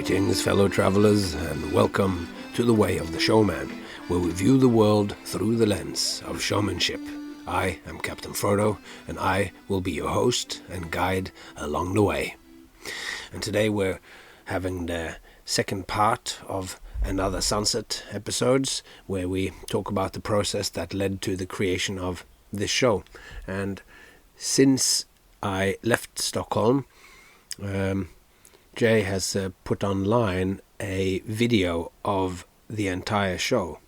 Greetings, fellow travelers, and welcome to The Way of the Showman, where we view the world through the lens of showmanship. I am Captain Frodo, and I will be your host and guide along the way. And today we're having the second part of Another Sunset episodes, where we talk about the process that led to the creation of this show. And since I left Stockholm, Jay has put online a video of the entire show.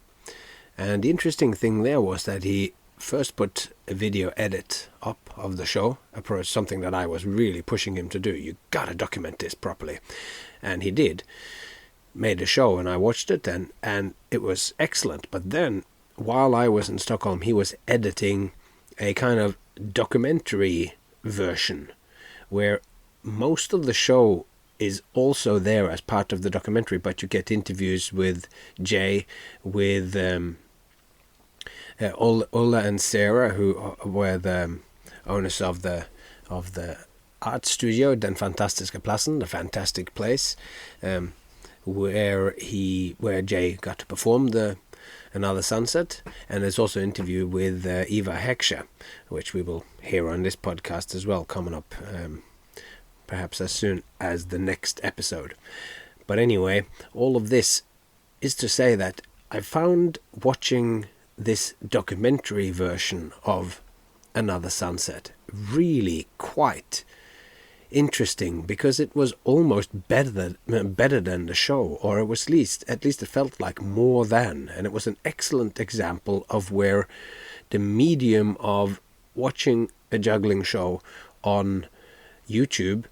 And the interesting thing there was that he first put a video edit up of the show, something that I was really pushing him to do. You gotta document this properly. And he did. Made a show, and I watched it, and it was excellent. But then, while I was in Stockholm, he was editing a kind of documentary version, where most of the show is also there as part of the documentary, but you get interviews with Jay, with Ola and Sarah, who were the owners of the art studio, Den Fantastiska Platsen, the fantastic place, where Jay got to perform the Another Sunset. And there's also an interview with Ivar Hakscher, which we will hear on this podcast as well, coming up perhaps as soon as the next episode. But anyway, all of this is to say that I found watching this documentary version of Another Sunset really quite interesting, because it was almost better than the show, or it was at least it felt like more than. And it was an excellent example of where the medium of watching a juggling show on YouTube,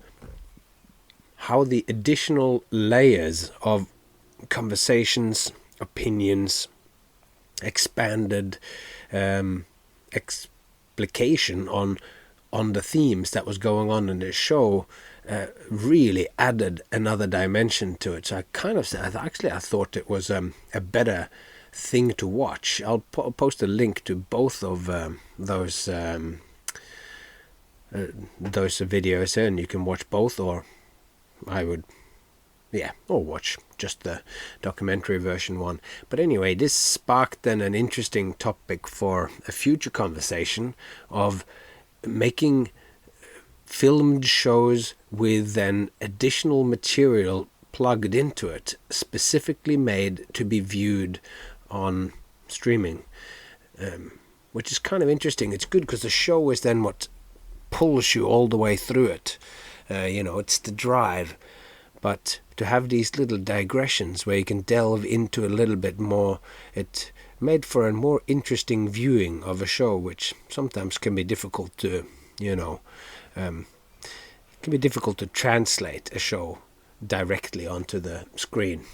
how the additional layers of conversations, opinions, expanded explication on the themes that was going on in the show really added another dimension to it. So I thought it was a better thing to watch. I'll post a link to both of those videos, and you can watch both, or watch just the documentary version one. But anyway, this sparked then an interesting topic for a future conversation of making filmed shows with then additional material plugged into it, specifically made to be viewed on streaming, which is kind of interesting. It's good because the show is then what pulls you all the way through it. It's the drive. But to have these little digressions where you can delve into a little bit more, it made for a more interesting viewing of a show, which sometimes can be difficult to, translate a show directly onto the screen,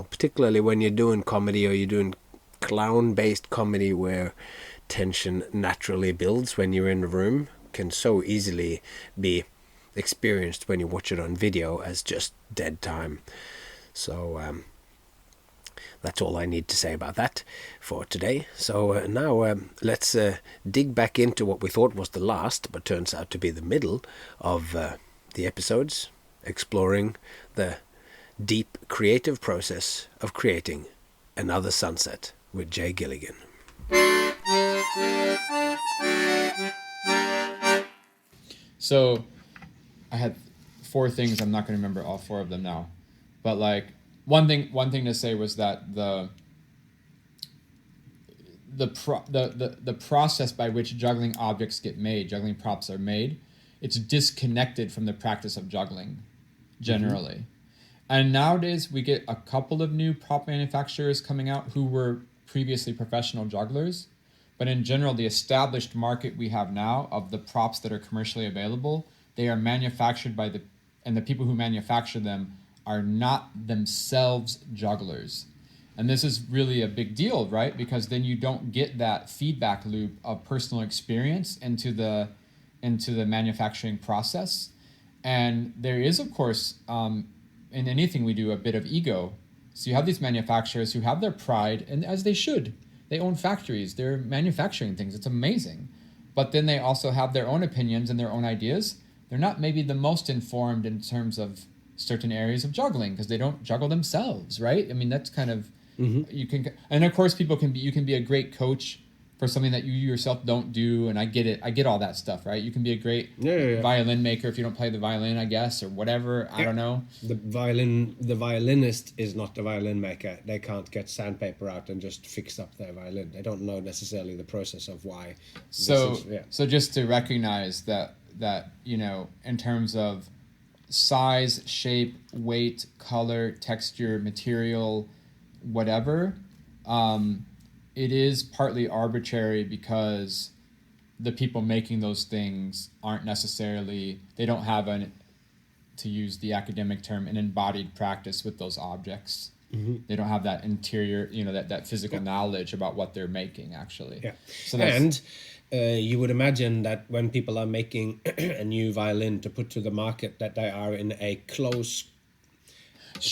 particularly when you're doing comedy, or you're doing clown-based comedy where tension naturally builds when you're in a room, can so easily be experienced when you watch it on video as just dead time. So that's all I need to say about that for today. So now let's dig back into what we thought was the last, but turns out to be the middle of the episodes, exploring the deep creative process of creating Another Sunset with Jay Gilligan. So I had 4 things. I'm not going to remember all 4 of them now, but like one thing to say was that the process by which juggling objects get made, juggling props are made, it's disconnected from the practice of juggling generally. Mm-hmm. And nowadays we get a couple of new prop manufacturers coming out who were previously professional jugglers, but in general the established market we have now of the props that are commercially available, they are manufactured and the people who manufacture them are not themselves jugglers. And this is really a big deal, right? Because then you don't get that feedback loop of personal experience into the manufacturing process. And there is, of course, in anything we do, a bit of ego. So you have these manufacturers who have their pride, and as they should. They own factories. They're manufacturing things. It's amazing. But then they also have their own opinions and their own ideas. They're not maybe the most informed in terms of certain areas of juggling because they don't juggle themselves, right? I mean, that's kind of Mm-hmm. you can, and of course, people can be. You can be a great coach for something that you yourself don't do, and I get it. I get all that stuff, right? You can be a great violin maker if you don't play the violin, I guess, or whatever. I don't know. The violinist is not the violin maker. They can't get sandpaper out and just fix up their violin. They don't know necessarily the process of why. So just to recognize that in terms of size, shape, weight, color, texture, material, whatever, it is partly arbitrary because the people making those things aren't necessarily, they don't have to use the academic term, an embodied practice with those objects. Mm-hmm. They don't have that interior, that physical knowledge about what they're making, actually. Yeah. So you would imagine that when people are making a new violin to put to the market, that they are in a close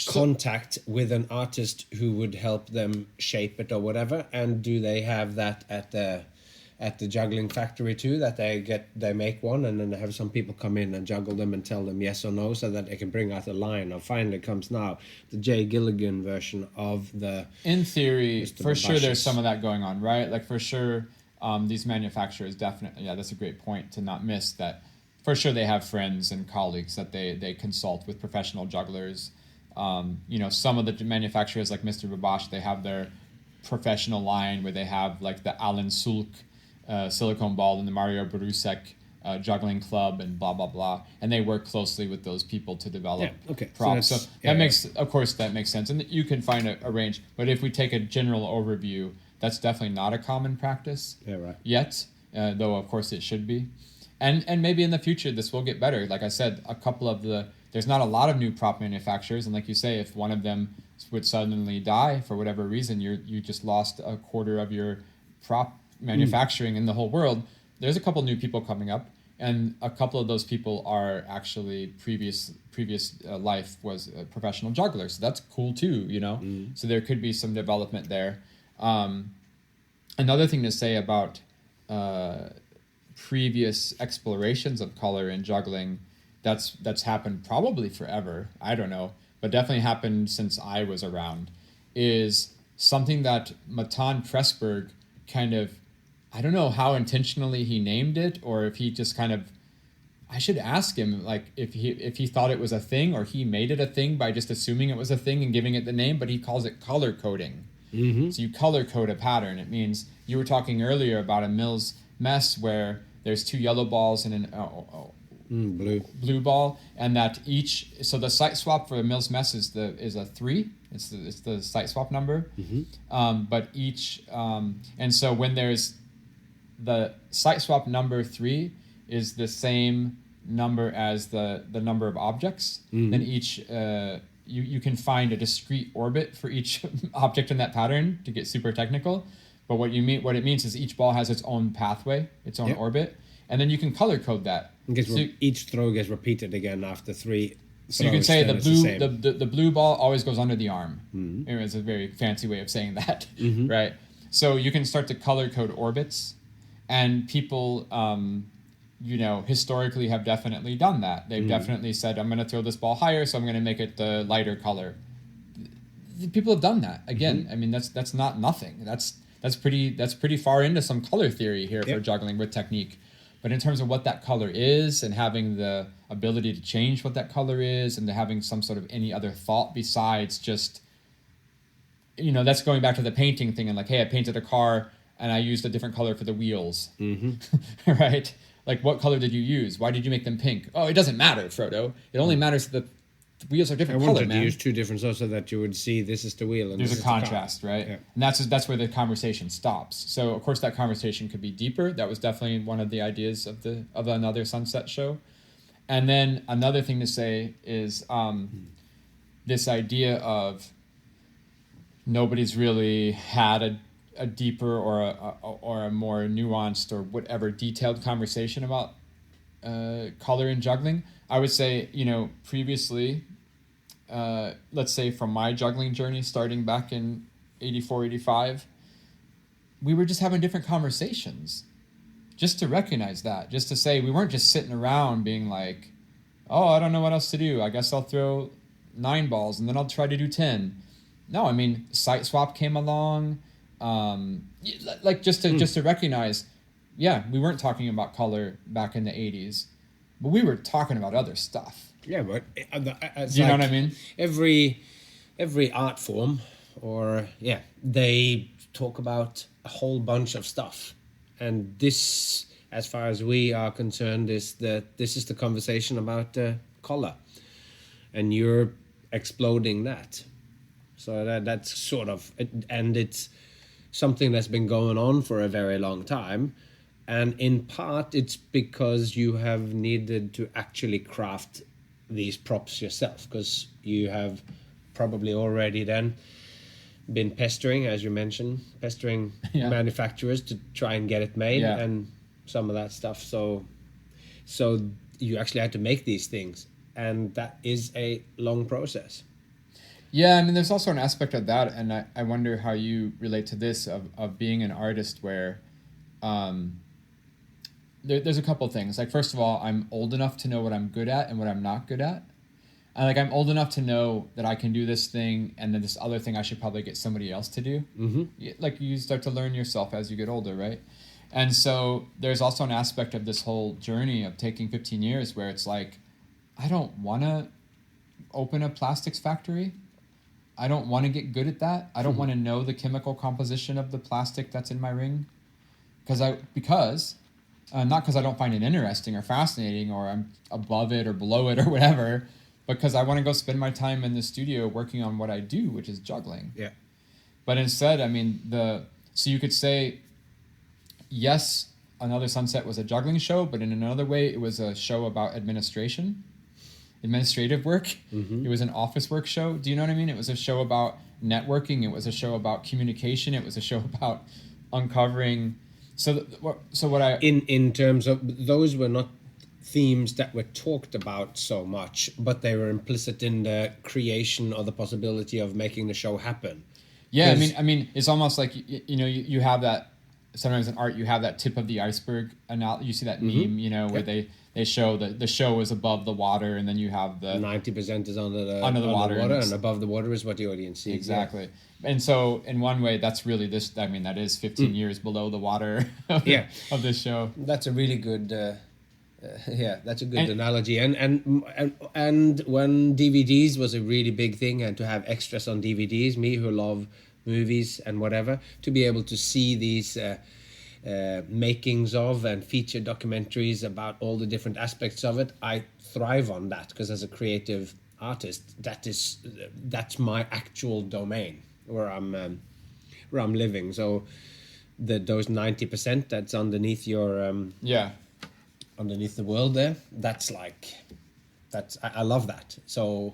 contact with an artist who would help them shape it or whatever. And do they have that at the juggling factory too, that they make one and then they have some people come in and juggle them and tell them yes or no so that they can bring out a line? Or finally comes now the Jay Gilligan version of the... In theory, Mr. for sure there's some of that going on, right? Like for sure, these manufacturers definitely, that's a great point to not miss, that for sure they have friends and colleagues that they consult with professional jugglers. Some of the manufacturers like Mr. Babash, they have their professional line where they have like the Alan Sulk silicone ball and the Mario Borusek juggling club and blah, blah, blah. And they work closely with those people to develop props. So that makes sense. And you can find a range. But if we take a general overview, that's definitely not a common practice yet, though of course it should be. And maybe in the future this will get better. Like I said, there's not a lot of new prop manufacturers, and like you say, if one of them would suddenly die for whatever reason, you just lost a quarter of your prop manufacturing in the whole world. There's a couple new people coming up, and a couple of those people are actually previous life was a professional juggler, so that's cool too, So there could be some development there. Another thing to say about previous explorations of color in juggling, that's happened probably forever, I don't know, but definitely happened since I was around, is something that Matan Pressburg kind of, I don't know how intentionally he named it, or if he just kind of, I should ask him, like, if he thought it was a thing, or he made it a thing by just assuming it was a thing and giving it the name, but he calls it color coding. Mm-hmm. So you color code a pattern. It means, you were talking earlier about a Mills mess where there's two yellow balls and an blue ball, and that so the site swap for a Mills mess is a 3. It's the site swap number. Mm-hmm. But each and so when there's the site swap number 3 is the same number as the number of objects. Mm-hmm. Then each you can find a discrete orbit for each object in that pattern to get super technical. But what it means is each ball has its own pathway, its own orbit, and then you can color code that. Each throw gets repeated again after 3. So you can say the blue ball always goes under the arm. Mm-hmm. It's a very fancy way of saying that, mm-hmm. right? So you can start to color code orbits, and people, historically have definitely done that. They've definitely said, I'm going to throw this ball higher, so I'm going to make it the lighter color. People have done that. Again, I mean, that's not nothing. That's pretty far into some color theory here for juggling with technique. But in terms of what that color is, and having the ability to change what that color is, and to having some sort of any other thought besides just, that's going back to the painting thing, and like, hey, I painted a car and I used a different color for the wheels, mm-hmm. right? Like, what color did you use? Why did you make them pink? Oh, it doesn't matter, Frodo. It only matters that the wheels are different color, man. I wanted to use 2 different so that you would see this is the wheel and there's this a is contrast, the right? Yeah. And that's where the conversation stops. So of course that conversation could be deeper. That was definitely one of the ideas of another Sunset show. And then another thing to say is this idea of nobody's really had a deeper or a more nuanced or whatever detailed conversation about color in juggling. I would say, previously, let's say from my juggling journey starting back in 84, 85, we were just having different conversations. Just to recognize that, just to say we weren't just sitting around being like, oh, I don't know what else to do. I guess I'll throw 9 balls, and then I'll try to do 10. No, I mean, Siteswap came along, like just to recognize, yeah, we weren't talking about color back in the 80s, but we were talking about other stuff. Yeah, but You know what I mean? Every art form, or they talk about a whole bunch of stuff, and this, as far as we are concerned, is the conversation about color, and you're exploding that. So that's sort of, and it's something that's been going on for a very long time. And in part, it's because you have needed to actually craft these props yourself, because you have probably already then been pestering, as you mentioned, manufacturers to try and get it made, and some of that stuff. So you actually had to make these things, and that is a long process. Yeah, I mean, there's also an aspect of that, and I wonder how you relate to this of being an artist where there's a couple things. Like, first of all, I'm old enough to know what I'm good at and what I'm not good at. And like, I'm old enough to know that I can do this thing, and then this other thing I should probably get somebody else to do. Mm-hmm. Like, you start to learn yourself as you get older, right? And so there's also an aspect of this whole journey of taking 15 years where it's like, I don't want to open a plastics factory. I don't want to get good at that. I don't want to know the chemical composition of the plastic that's in my ring. Not because I don't find it interesting or fascinating, or I'm above it or below it or whatever, because I want to go spend my time in the studio working on what I do, which is juggling. Yeah. But instead, I mean, so you could say, yes, Another Sunset was a juggling show, but in another way, it was a show about administrative work. Mm-hmm. It was an office work show. Do you know what I mean? It was a show about networking. It was a show about communication. It was a show about uncovering. In terms of, those were not themes that were talked about so much, but they were implicit in the creation or the possibility of making the show happen. Yeah, I mean, it's almost like you have that. Sometimes in art, you have that tip of the iceberg. You see that meme, where they show the show is above the water, and then you have the 90% is under the water, and above the water is what the audience sees. Exactly. Yeah. And so, in one way, that's really this. I mean, that is 15 years below the water of this show. That's a really good. That's a good analogy. And when DVDs was a really big thing, and to have extras on DVDs, me who love movies and whatever, to be able to see these makings of and feature documentaries about all the different aspects of it, I thrive on that, because as a creative artist, that's my actual domain where I'm living. So those 90% that's underneath your underneath the world there, I love that. So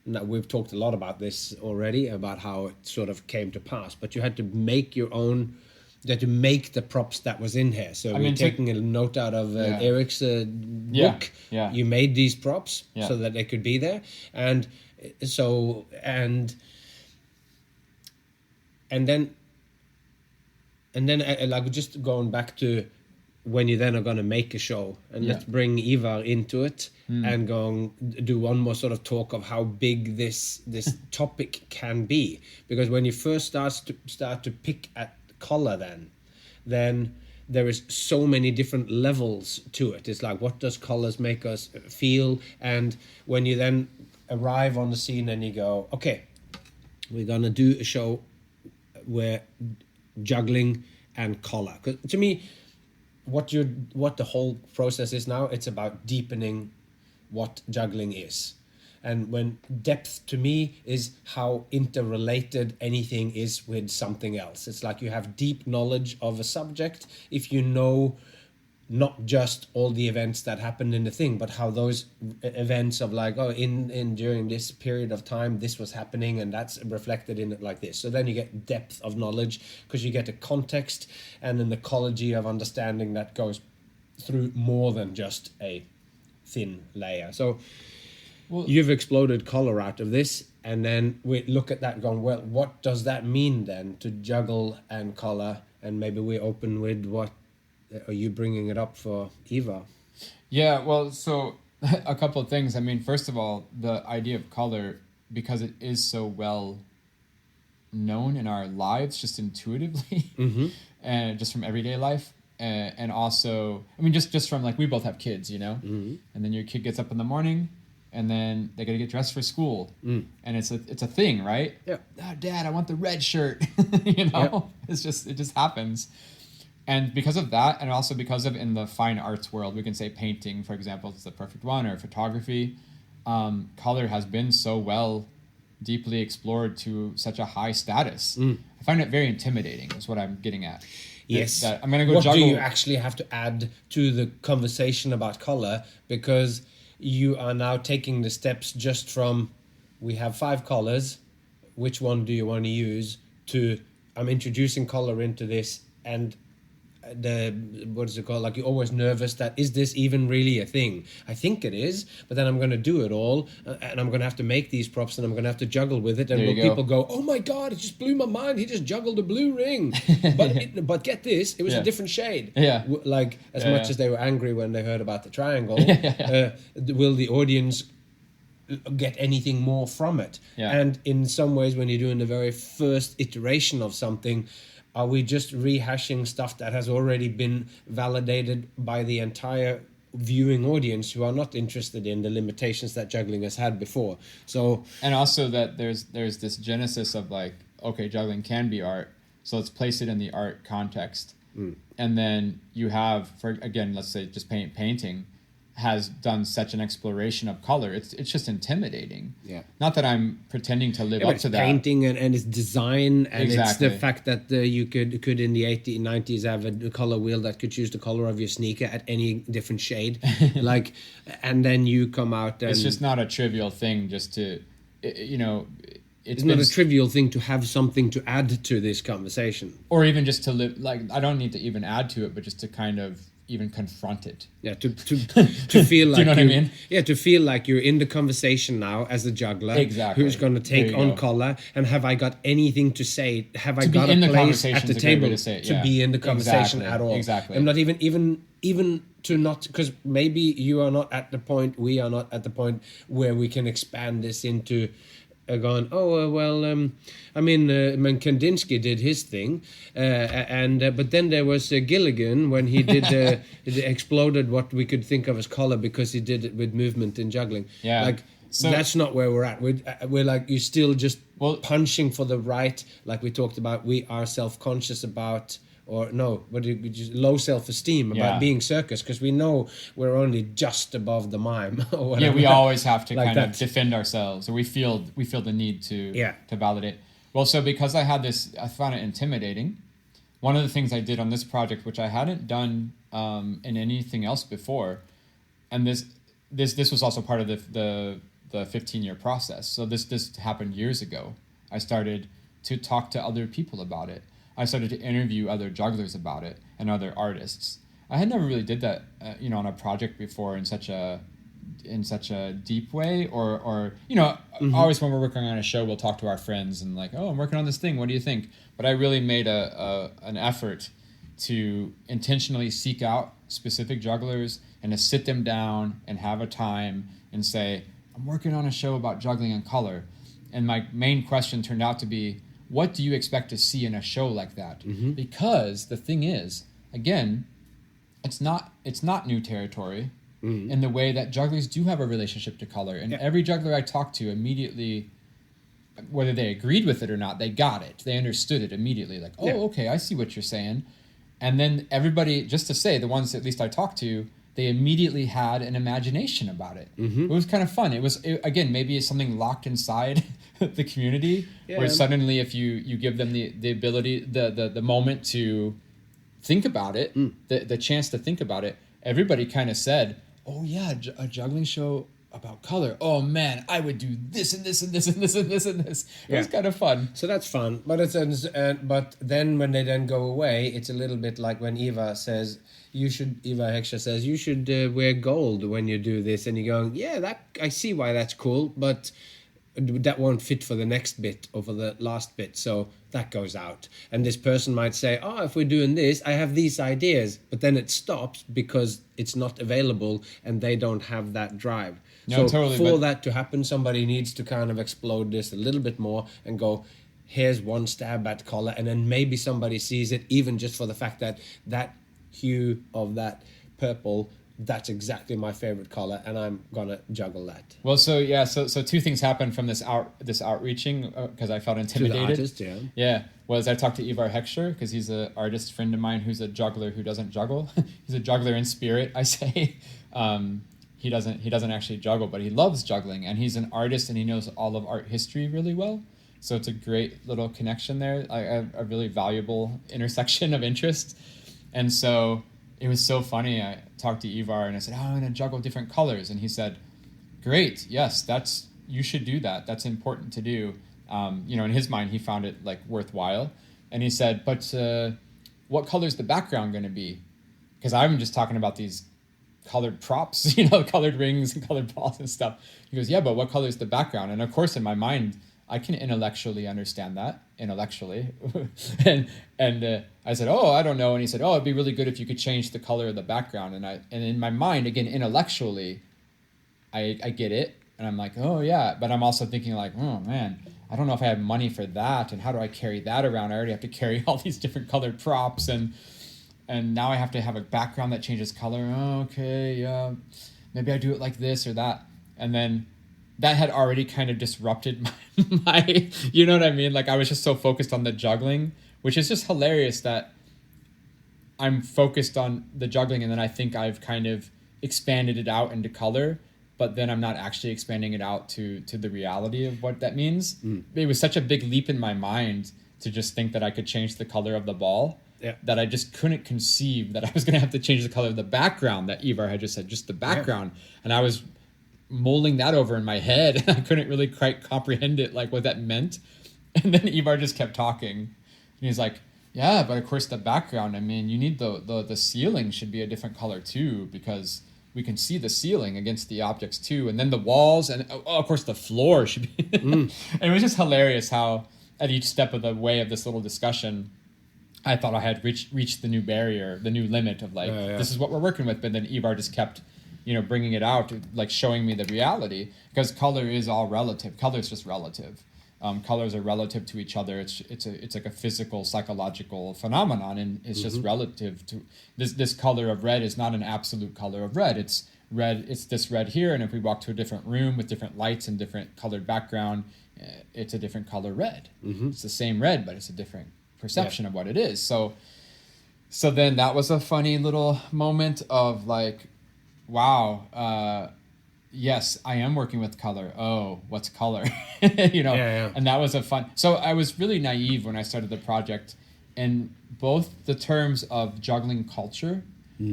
now, we've talked a lot about this already, about how it sort of came to pass, but you had to make your own, you had to make the props that was in here. So we're taking a note out of Eric's book. Yeah. You made these props so that they could be there. And then like, just going back to when you then are going to make a show, and let's bring Ivar into it and do one more sort of talk of how big this topic can be. Because when you first start to pick at color, then there is so many different levels to it. It's like, what does colors make us feel? And when you then arrive on the scene and you go, okay, we're going to do a show where juggling and color. 'Cause to me, what the whole process is now, it's about deepening what juggling is. And when depth to me is how interrelated anything is with something else. It's like you have deep knowledge of a subject if you know not just all the events that happened in the thing, but how those events of like, in during this period of time, this was happening, and that's reflected in it like this. So then you get depth of knowledge, because you get a context and an ecology of understanding that goes through more than just a thin layer. So you've exploded color out of this, and then we look at that going, well, what does that mean then to juggle and color? And maybe we open with what are you bringing it up for Ivar? Yeah, well, so a couple of things. I mean, first of all, the idea of color because it is so well known in our lives, just intuitively, and just from everyday life. And also, I mean, just from like, we both have kids, you know, and then your kid gets up in the morning and then they got to get dressed for school, and it's a thing, right? Yeah. Oh, Dad, I want the red shirt. You know, it just happens. And because of that, and also because of, in the fine arts world, we can say painting, for example, is the perfect one, or photography, color has been so well, deeply explored to such a high status. I find it very intimidating, is what I'm getting at. Yes. That I'm going to go what juggle. do you actually have to add to the conversation about color? Because you are now taking the steps just from, we have 5 colors, which one do you want to use, to I'm introducing color into this, and what is it called? Like, you're always nervous that, is this even really a thing? I think it is, but then I'm going to do it all, and I'm going to have to make these props, and I'm going to have to juggle with it, and will people go, oh my God, it just blew my mind, he just juggled a blue ring. But get this, it was a different shade. Like, as much as they were angry when they heard about the triangle, will the audience get anything more from it? And in some ways, when you're doing the very first iteration of something, are we just rehashing stuff that has already been validated by the entire viewing audience, who are not interested in the limitations that juggling has had before? So, and also that there's this genesis of like, okay, juggling can be art, so let's place it in the art context. And then you have, for again, let's say just painting has done such an exploration of color. It's just intimidating. Not that I'm pretending to live up to that. Painting and its design, and it's the fact that you could in the 80s, 90s have a color wheel that could choose the color of your sneaker at any different shade. Like, and then you come out and... It's just not a trivial thing just to, you know... It's not a trivial thing to have something to add to this conversation. Or even just to live... Like, I don't need to even add to it, but just to kind of even confront it. To feel like do you know what I mean? Yeah, to feel like you're in the conversation now as a juggler. Exactly. Who's going to take on color, and have I got anything to say? Have I got a place at the table to be in the conversation at all? Exactly. I'm not even to not, because maybe you are not at the point, we are not at the point where we can expand this into going, I mean, Kandinsky did his thing, but then there was Gilligan when he did he exploded what we could think of as color, because he did it with movement in juggling. Like, so that's not where we're at. We're like, you're still just punching for the right, like we talked about. We are self-conscious about, or no, but just low self-esteem about being circus, because we know we're only just above the mime or whatever. We always have to like kind of defend ourselves, or we feel the need to validate. Well, so because I found it intimidating. One of the things I did on this project, which I hadn't done in anything else before, and this was also part of the 15-year process. So this happened years ago. I started to talk to other people about it. I started to interview other jugglers about it and other artists. I had never really did that, on a project before in such a deep way, or always when we're working on a show, we'll talk to our friends and like, oh, I'm working on this thing. What do you think? But I really made an effort to intentionally seek out specific jugglers and to sit them down and have a time and say, I'm working on a show about juggling and color. And my main question turned out to be, what do you expect to see in a show like that? Because the thing is, again, it's not new territory in the way that jugglers do have a relationship to color. And every juggler I talked to immediately, whether they agreed with it or not, they got it. They understood it immediately. Like, okay, I see what you're saying. And then everybody, just to say, the ones at least I talked to, they immediately had an imagination about it. It was kind of fun. Again, maybe it's something locked inside the community, where suddenly if you give them the ability, the moment to think about it, the chance to think about it, everybody kind of said, oh yeah, a juggling show about color. Oh man, I would do this and this and this and this and this and this. It was kind of fun. So that's fun, but but then when they then go away, it's a little bit like when Ivar Hakscher says you should wear gold when you do this, and you're going, yeah, that I see why that's cool, but that won't fit for the next bit or for the last bit, so that goes out. And this person might say, oh, if we're doing this, I have these ideas, but then it stops because it's not available and they don't have that drive. No, so totally, for that to happen, somebody needs to kind of explode this a little bit more and go, here's one stab at color, and then maybe somebody sees it, even just for the fact that that hue of that purple, that's exactly my favorite color, and I'm gonna juggle that. Well, so two things happened from this outreaching, because I felt intimidated. To the artist, yeah. Was I talked to Ivar Hakscher, because he's an artist friend of mine who's a juggler who doesn't juggle. He's a juggler in spirit, I say. He doesn't actually juggle, but he loves juggling, and he's an artist and he knows all of art history really well. So it's a great little connection there, a really valuable intersection of interest. And so it was so funny. I talked to Ivar and I said, oh, I'm going to juggle different colors. And he said, great. Yes, you should do that. That's important to do. In his mind, he found it like worthwhile. And he said, but what color is the background going to be? Because I'm just talking about these colored props, colored rings and colored balls and stuff. He goes, yeah, but what color is the background? And of course, in my mind, I can intellectually understand that, and I said, oh, I don't know. And he said, oh, it'd be really good if you could change the color of the background. And in my mind, again, intellectually, I get it. And I'm like, oh, yeah. But I'm also thinking like, oh, man, I don't know if I have money for that. And how do I carry that around? I already have to carry all these different colored props. And now I have to have a background that changes color. Oh, okay, yeah. Maybe I do it like this or that. And then that had already kind of disrupted my you know what I mean? Like I was just so focused on the juggling, which is just hilarious that I'm focused on the juggling and then I think I've kind of expanded it out into color, but then I'm not actually expanding it out to the reality of what that means. It was such a big leap in my mind to just think that I could change the color of the ball, that I just couldn't conceive that I was going to have to change the color of the background that Ivar had just said, just the background. And I was mulling that over in my head. I couldn't really quite comprehend it, like what that meant. And then Ivar just kept talking. And he's like, yeah, but of course the background, I mean, you need the ceiling should be a different color too, because we can see the ceiling against the objects too. And then the walls and of course the floor should be. And it was just hilarious how at each step of the way of this little discussion, I thought I had reached the new barrier, the new limit of like, this is what we're working with. But then Ivar just kept bringing it out, like showing me the reality, because color is all relative. Color is just relative. Colors are relative to each other. It's like a physical, psychological phenomenon, and it's just relative to this color of red is not an absolute color of red. It's red. It's this red here, and if we walk to a different room with different lights and different colored background, it's a different color red. It's the same red, but it's a different perception of what it is. So then that was a funny little moment of like, wow, yes, I am working with color. Oh, what's color? And that was a fun. So I was really naive when I started the project, in both the terms of juggling culture,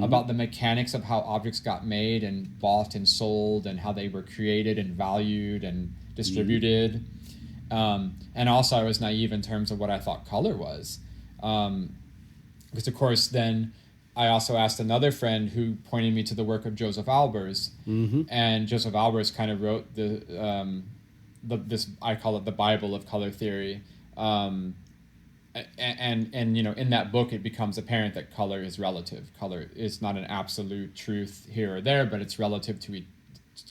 about the mechanics of how objects got made and bought and sold and how they were created and valued and distributed. And also I was naive in terms of what I thought color was. Because of course then I also asked another friend who pointed me to the work of Joseph Albers, and Joseph Albers kind of wrote this I call it the Bible of color theory, and in that book it becomes apparent that color is relative. Color is not an absolute truth here or there, but it's relative to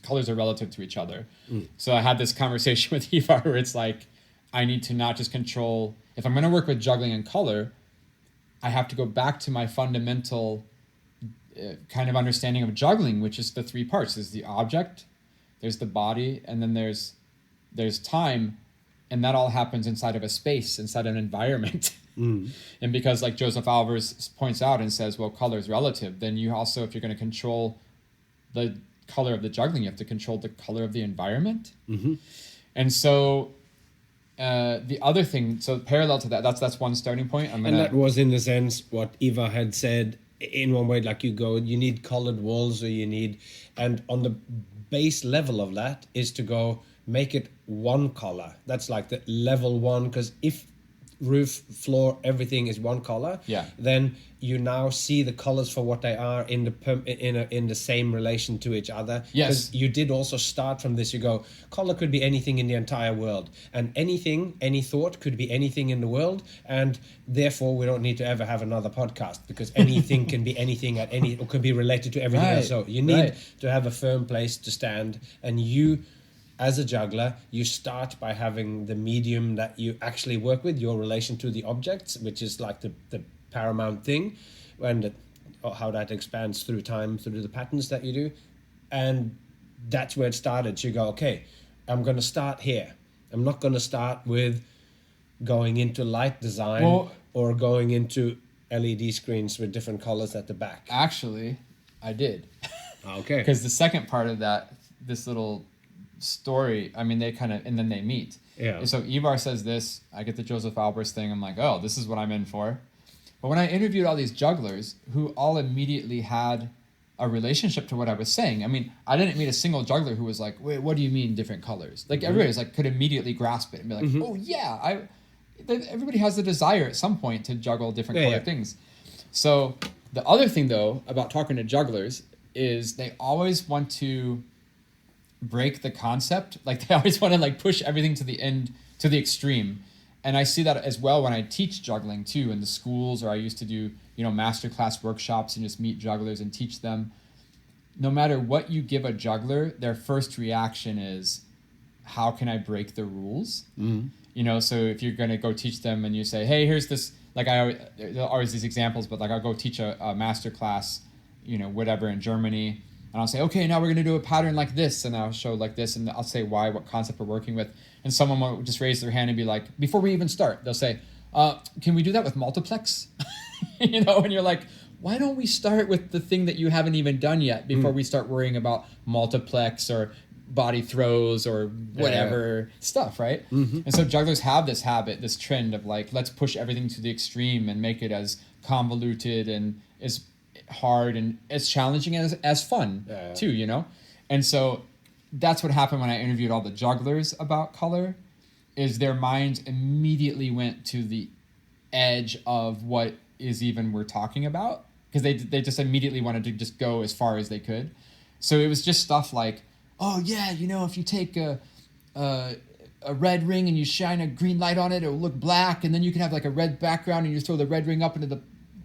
colors are relative to each other. So I had this conversation with Ivar where it's like, I need to not just control. If I'm going to work with juggling and color, I have to go back to my fundamental kind of understanding of juggling, which is the three parts. There's the object, there's the body, and then there's time, and that all happens inside of a space, inside an environment. And because like Joseph Albers points out and says, well, color is relative, then you also, if you're going to control the color of the juggling, you have to control the color of the environment. And so the other thing, so parallel to that, that's one starting point. And that was in the sense what Ivar had said in one way, like you need colored walls, or you need, and on the base level of that is to go make it one color. That's like the level one, because if roof, floor, everything is one color, Yeah. then you now see the colors for what they are in the same relation to each other. Yes. Because you did also start from this. You go, color could be anything in the entire world, and any thought could be anything in the world, and therefore we don't need to ever have another podcast, because anything can be anything at any, or can be related to everything Right. else. So you need Right. to have a firm place to stand, and you, as a juggler, you start by having the medium that you actually work with, your relation to the objects, which is like the paramount thing, and how that expands through time, through the patterns that you do. And that's where it started. So you go, okay, I'm going to start here. I'm not going to start with going into light design or going into LED screens with different colors at the back. Actually, I did. Okay. Because the second part of that, this little story, I mean, they kind of, and then they meet. Yeah. So Ivar says this, I get the Joseph Albers thing, I'm like, oh, this is what I'm in for. But when I interviewed all these jugglers who all immediately had a relationship to what I was saying, I mean, I didn't meet a single juggler who was like, wait, what do you mean different colors? Like, everybody's like, could immediately grasp it and be like, oh yeah, everybody has the desire at some point to juggle different colored things. So the other thing though about talking to jugglers is they always want to break the concept. Like, they always want to like push everything to the end, to the extreme. And I see that as well when I teach juggling too in the schools, or I used to do, masterclass workshops and just meet jugglers and teach them. No matter what you give a juggler, their first reaction is, how can I break the rules? So if you're going to go teach them and you say, hey, here's this, like there are always these examples, but like I'll go teach a masterclass, whatever in Germany. And I'll say, okay, now we're going to do a pattern like this. And I'll show like this. And I'll say why, what concept we're working with. And someone will just raise their hand and be like, before we even start, they'll say, can we do that with multiplex? And you're like, why don't we start with the thing that you haven't even done yet before we start worrying about multiplex or body throws or whatever stuff, right? And so jugglers have this habit, this trend of like, let's push everything to the extreme and make it as convoluted and as hard and as challenging as fun too, And so that's what happened when I interviewed all the jugglers about color, is their minds immediately went to the edge of what is even we're talking about, because they just immediately wanted to just go as far as they could. So it was just stuff like, oh yeah, if you take a red ring and you shine a green light on it, it'll look black, and then you can have like a red background and you throw the red ring up into the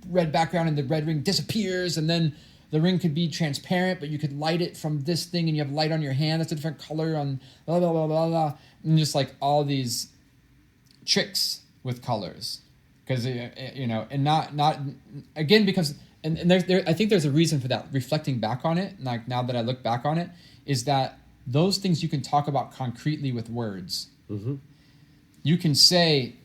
red background and the red ring disappears, and then the ring could be transparent, but you could light it from this thing and you have light on your hand that's a different color on blah, blah, blah, blah, blah. And just like all these tricks with colors. Because, and not again, because, and there, I think there's a reason for that, reflecting back on it, like now that I look back on it, is that those things you can talk about concretely with words. You can say,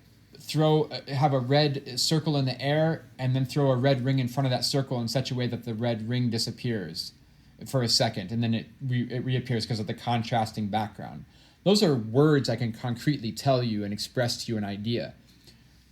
have a red circle in the air and then throw a red ring in front of that circle in such a way that the red ring disappears for a second and then it reappears because of the contrasting background. Those are words I can concretely tell you and express to you an idea.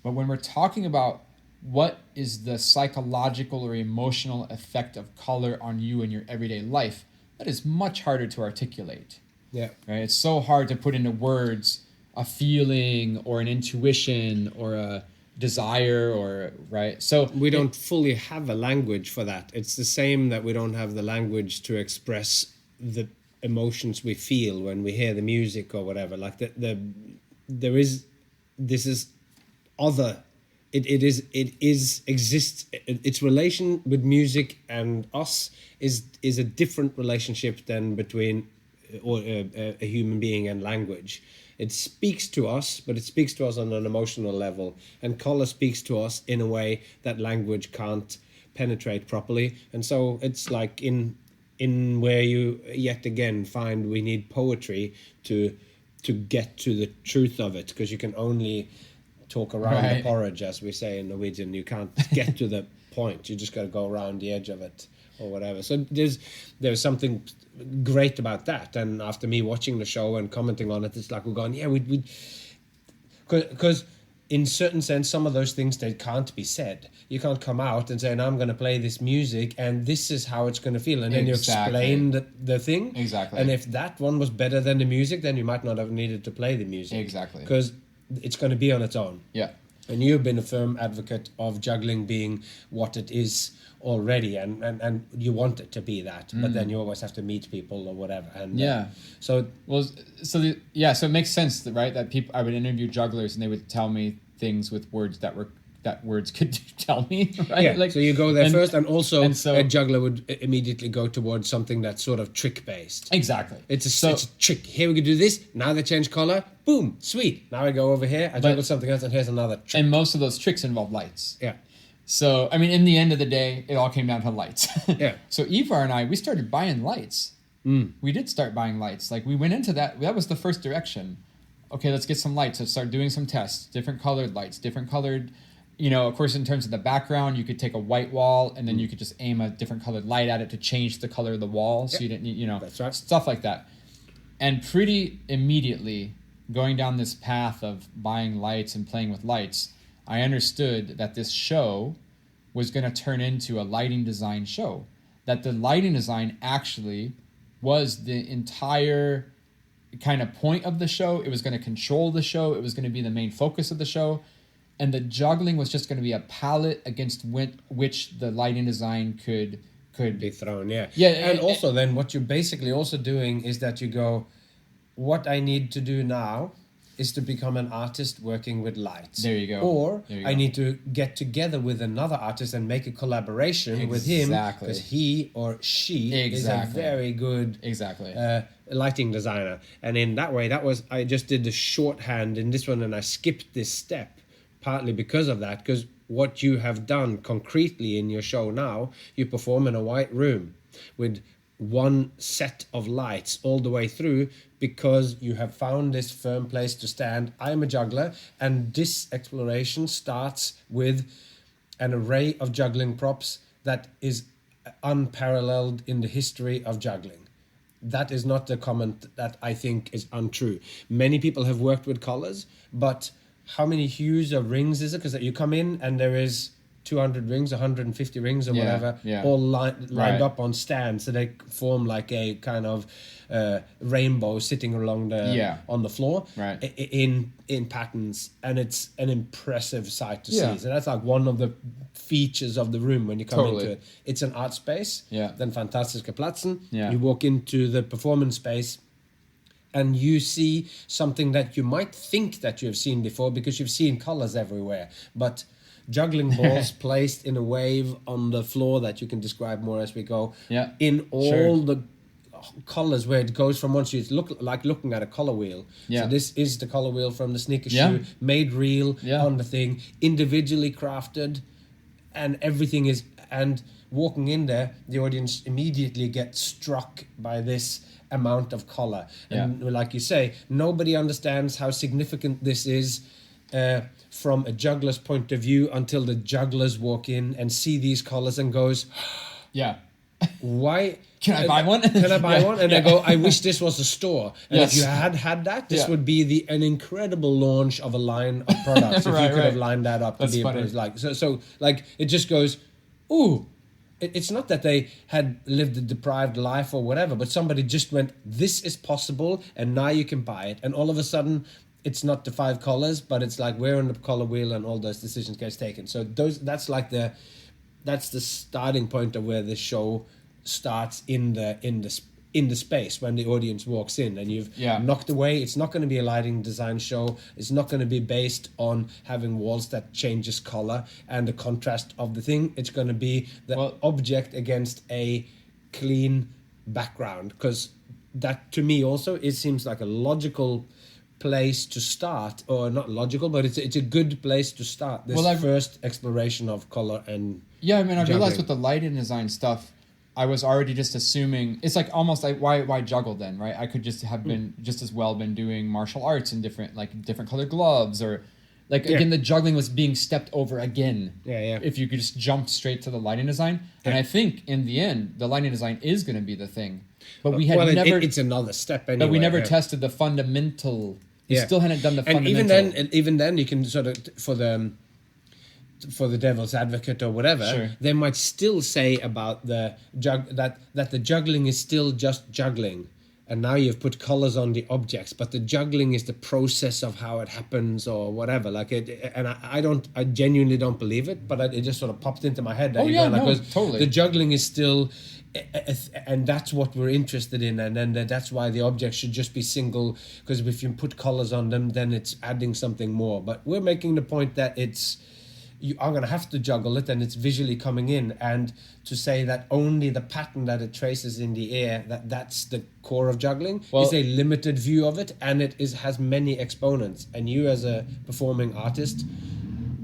But when we're talking about what is the psychological or emotional effect of color on you in your everyday life, that is much harder to articulate. Yeah. Right? It's so hard to put into words a feeling or an intuition or a desire, or right. So we don't fully have a language for that. It's the same that we don't have the language to express the emotions we feel when we hear the music or whatever. Like this is other. It exists. Its relation with music and us is a different relationship than between a human being and language. It speaks to us, but it speaks to us on an emotional level, and color speaks to us in a way that language can't penetrate properly. And so it's like in where you yet again find we need poetry to get to the truth of it, because you can only talk around the porridge, as we say in Norwegian. You can't get to the point. You just got to go around the edge of it or whatever. So there's something great about that. And after me watching the show and commenting on it, it's like we're going, yeah, we because in certain sense, some of those things, they can't be said. You can't come out and say, now I'm going to play this music and this is how it's going to feel. And then you explain the thing. Exactly. And if that one was better than the music, then you might not have needed to play the music. Exactly. Because it's going to be on its own. Yeah. And you've been a firm advocate of juggling being what it is already, and you want it to be that, but then you always have to meet people or whatever. And so it makes sense that, right, that people, I would interview jugglers and they would tell me things with words that words could tell me, right? Yeah, so you go there first, and also so a juggler would immediately go towards something that's sort of trick based. Exactly. It's a trick. Here we can do this. Now they change color. Boom, sweet. Now I go over here. I juggle something else, and here's another trick. And most of those tricks involve lights. Yeah. So I mean, in the end of the day, it all came down to lights. Yeah. So Ivar and I, we started buying lights. We did start buying lights. Like we went into that. That was the first direction. Okay, let's get some lights. Let's start doing some tests. Different colored lights. Different colored. You know, of course, in terms of the background, you could take a white wall and then you could just aim a different colored light at it to change the color of the wall. So you didn't need, that's right. Stuff like that. And pretty immediately, going down this path of buying lights and playing with lights, I understood that this show was going to turn into a lighting design show. That the lighting design actually was the entire kind of point of the show. It was going to control the show. It was going to be the main focus of the show. And the juggling was just going to be a palette against which the lighting design could be thrown. Yeah. Yeah. Also then what you're basically also doing is that you go, what I need to do now is to become an artist working with lights. There you go. Or I need to get together with another artist and make a collaboration with him, because he or she is a very good lighting designer. And in that way, I just did the shorthand in this one, and I skipped this step. Partly because of that, because what you have done concretely in your show now, you perform in a white room with one set of lights all the way through, because you have found this firm place to stand. I'm a juggler, and this exploration starts with an array of juggling props that is unparalleled in the history of juggling. That is not the comment that I think is untrue. Many people have worked with colors, but how many hues of rings is it? Because you come in and there is 200 rings, 150 rings or whatever, all lined up on stands, so they form like a kind of rainbow sitting along the on the floor, in patterns, and it's an impressive sight to see. So that's like one of the features of the room when you come into it. It's an art space. Then fantastiske Platzen. You walk into the performance space, and you see something that you might think that you have seen before, because you've seen colors everywhere. But juggling balls placed in a wave on the floor that you can describe more as we go, in all the colors, where it goes from once, you look like looking at a color wheel. So this is the color wheel from the sneaker shoe, made real on the thing, individually crafted, and everything is... And walking in there, the audience immediately gets struck by this amount of color. And like you say, nobody understands how significant this is from a juggler's point of view until the jugglers walk in and see these colors and goes, why... Can I buy one? Can I buy one? And I go, I wish this was a store. And if you had that, this would be an incredible launch of a line of products. If you could have lined that up. That's funny. Like, so like, it just goes, ooh. It's not that they had lived a deprived life or whatever, but somebody just went, this is possible, and now you can buy it. And all of a sudden, it's not the 5 colors, but it's like we're on the color wheel, and all those decisions get taken. So that's the starting point of where the show starts in the space when the audience walks in, and you've knocked away. It's not going to be a lighting design show. It's not going to be based on having walls that changes color and the contrast of the thing. It's going to be the object against a clean background, because that to me also, it seems like a logical place to start, or not logical, but it's a good place to start this first exploration of color. And I realized with the lighting design stuff, I was already just assuming, it's like almost like why juggle then, right? I could just have been just as well been doing martial arts in different colored gloves, or again, the juggling was being stepped over again. If you could just jump straight to the lighting design. And I think in the end, the lighting design is going to be the thing. But we had never... It's another step anyway. But we never tested the fundamental... We still hadn't done the fundamental... And even then, you can sort of, for the devil's advocate or whatever, they might still say about the that the juggling is still just juggling, and now you've put colors on the objects, but the juggling is the process of how it happens or whatever. Like it, and I genuinely don't believe it, but it just sort of popped into my head. That Totally. The juggling is still, and that's what we're interested in, and then that's why the objects should just be single. Because if you put colors on them, then it's adding something more. But we're making the point that you are going to have to juggle it, and it's visually coming in, and to say that only the pattern that it traces in the air, that's the core of juggling, is a limited view of it, and it has many exponents, and you as a performing artist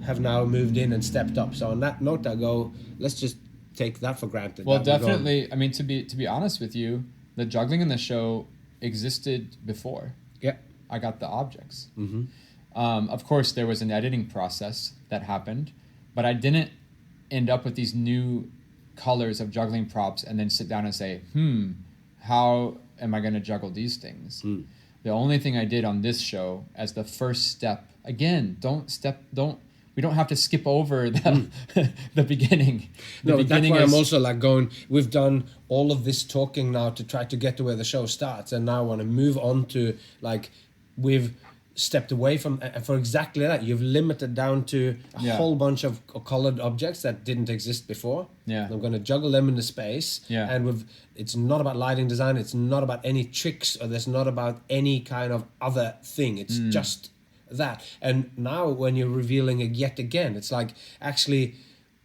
have now moved in and stepped up. So on that note, I go, let's just take that for granted. Well, definitely. I mean, to be honest with you, the juggling in the show existed before. Yeah, I got the objects. Mm-hmm. Of course, there was an editing process that happened, but I didn't end up with these new colors of juggling props and then sit down and say, how am I going to juggle these things? The only thing I did on this show as the first step, again, we don't have to skip over the beginning. That's why I'm also like going, we've done all of this talking now to try to get to where the show starts, and now I want to move on to, like, we've stepped away from, for exactly that. You've limited down to a whole bunch of colored objects that didn't exist before. Yeah. I'm going to juggle them in the space. Yeah. And it's not about lighting design. It's not about any tricks, or there's not about any kind of other thing. It's just that. And now when you're revealing it yet again, it's like, actually,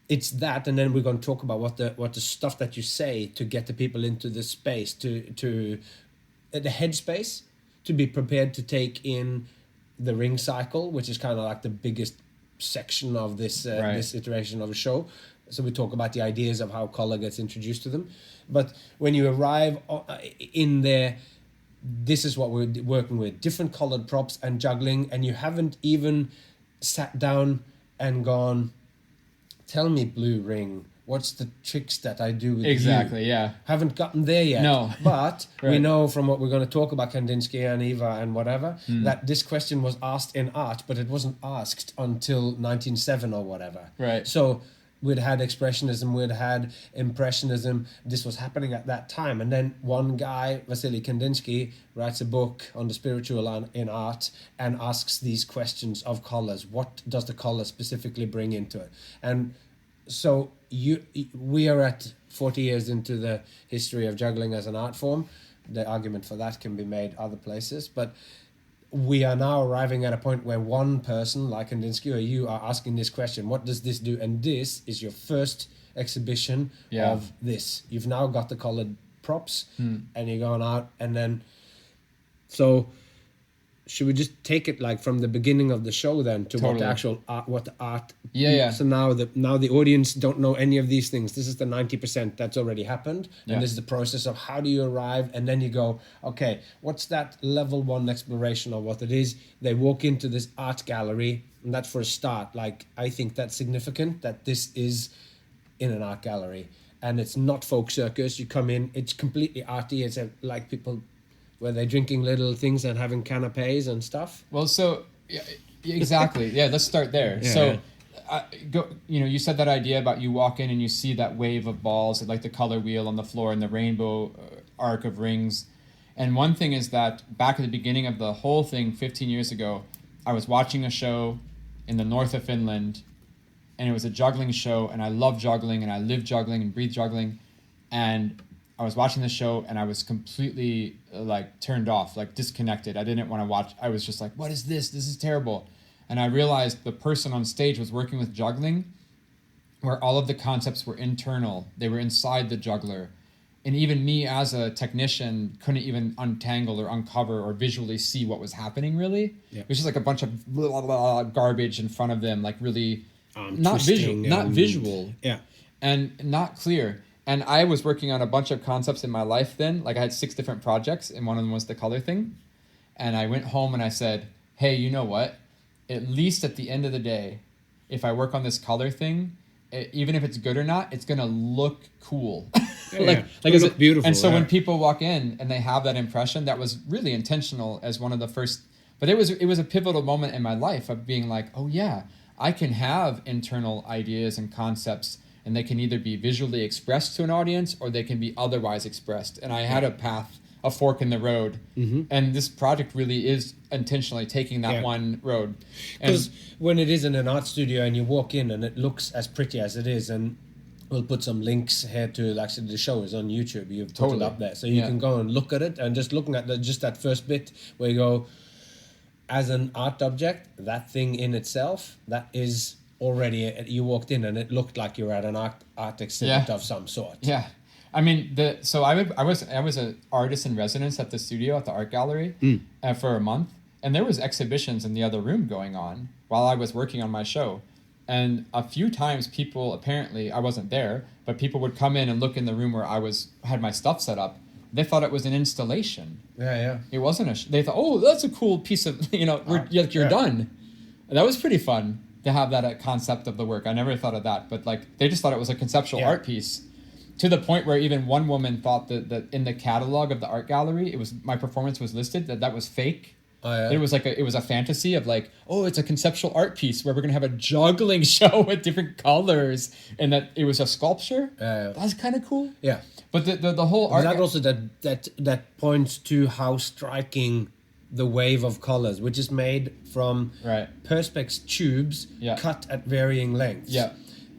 it's that. And then we're going to talk about what the stuff that you say to get the people into the space, to the headspace, to be prepared to take in the ring cycle, which is kind of like the biggest section of this this iteration of a show. So we talk about the ideas of how color gets introduced to them. But when you arrive in there, this is what we're working with: different colored props and juggling, and you haven't even sat down and gone, tell me, blue ring, what's the tricks that I do with Exactly, you? yeah. Haven't gotten there yet. No. But Right. we know from what we're going to talk about, Kandinsky and Ivar and whatever, that this question was asked in art, but it wasn't asked until 1907 or whatever. Right. So we'd had Expressionism, we'd had Impressionism. This was happening at that time. And then one guy, Vasily Kandinsky, writes a book on the spiritual in art and asks these questions of colors. What does the color specifically bring into it? And so we are at 40 years into the history of juggling as an art form. The argument for that can be made other places, but we are now arriving at a point where one person like Kandinsky or you are asking this question: what does this do? And this is your first exhibition of this. You've now got the colored props and you're going out, and then so should we just take it like from the beginning of the show then to what the actual art, what the art? Yeah. So now the audience don't know any of these things. This is the 90% that's already happened, and this is the process of how do you arrive, and then you go, okay, what's that level one exploration of what it is? They walk into this art gallery, and that's for a start. Like, I think that's significant that this is in an art gallery, and it's not folk circus. You come in, it's completely arty. It's like people where they're drinking little things and having canapes and stuff. Well, so exactly. Yeah, let's start there. You said that idea about you walk in and you see that wave of balls, like the color wheel on the floor and the rainbow arc of rings. And one thing is that back at the beginning of the whole thing 15 years ago, I was watching a show in the north of Finland, and it was a juggling show, and I love juggling, and I live juggling and breathe juggling. And I was watching the show and I was completely turned off, disconnected. I didn't want to watch. I was just like, what is this? This is terrible. And I realized the person on stage was working with juggling, where all of the concepts were internal. They were inside the juggler. And even me as a technician couldn't even untangle or uncover or visually see what was happening, really. Yeah. It was just like a bunch of blah, blah, blah, garbage in front of them, like really not visual. Yeah. And not clear. And I was working on a bunch of concepts in my life then. Like, I had 6 different projects, and one of them was the color thing. And I went home and I said, hey, you know what? At least at the end of the day, if I work on this color thing, even if it's good or not, it's going to look cool. It look beautiful. And so when people walk in and they have that impression, that was really intentional as one of the first. But it was a pivotal moment in my life of being like, oh, yeah, I can have internal ideas and concepts, and they can either be visually expressed to an audience or they can be otherwise expressed. And I had a path a fork in the road. And this project really is intentionally taking that one road. Because when it is in an art studio and you walk in and it looks as pretty as it is, and we'll put some links here to actually the show is on YouTube. You've put it up there, so you can go and look at it. And just looking at just that first bit where you go, as an art object, that thing in itself, that is already, you walked in and it looked like you were at an art exhibit of some sort. Yeah. I mean, I was an artist in residence at the studio at the art gallery for a month, and there was exhibitions in the other room going on while I was working on my show. And a few times people, apparently, I wasn't there, but people would come in and look in the room where had my stuff set up. They thought it was an installation. Yeah. It wasn't they thought, oh, that's a cool piece of, you're done. And that was pretty fun to have that concept of the work. I never thought of that, but like they just thought it was a conceptual art piece, to the point where even one woman thought that in the catalog of the art gallery, my performance was listed, that was fake. Oh, yeah. It was a fantasy of like, oh, it's a conceptual art piece where we're gonna have a juggling show with different colors, and that it was a sculpture. That's kind of cool. Yeah, but the whole art. That also that points to how striking the wave of colors, which is made from perspex tubes cut at varying lengths. Yeah.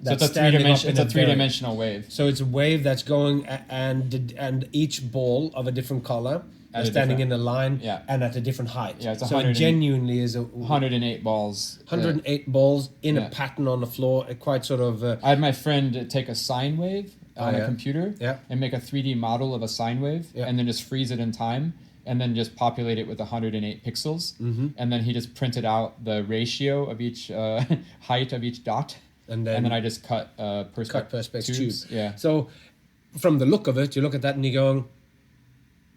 So it's a three-dimensional wave. So it's a wave that's going and each ball of a different color standing in a line and at a different height. Yeah, so it genuinely is 108 balls. 108 balls in a pattern on the floor. It quite sort of. I had my friend take a sine wave on a computer and make a 3D model of a sine wave and then just freeze it in time and then just populate it with 108 pixels. And then he just printed out the ratio of each height of each dot. And then I just cut perspex tubes. Yeah. So from the look of it, you look at that and you're going,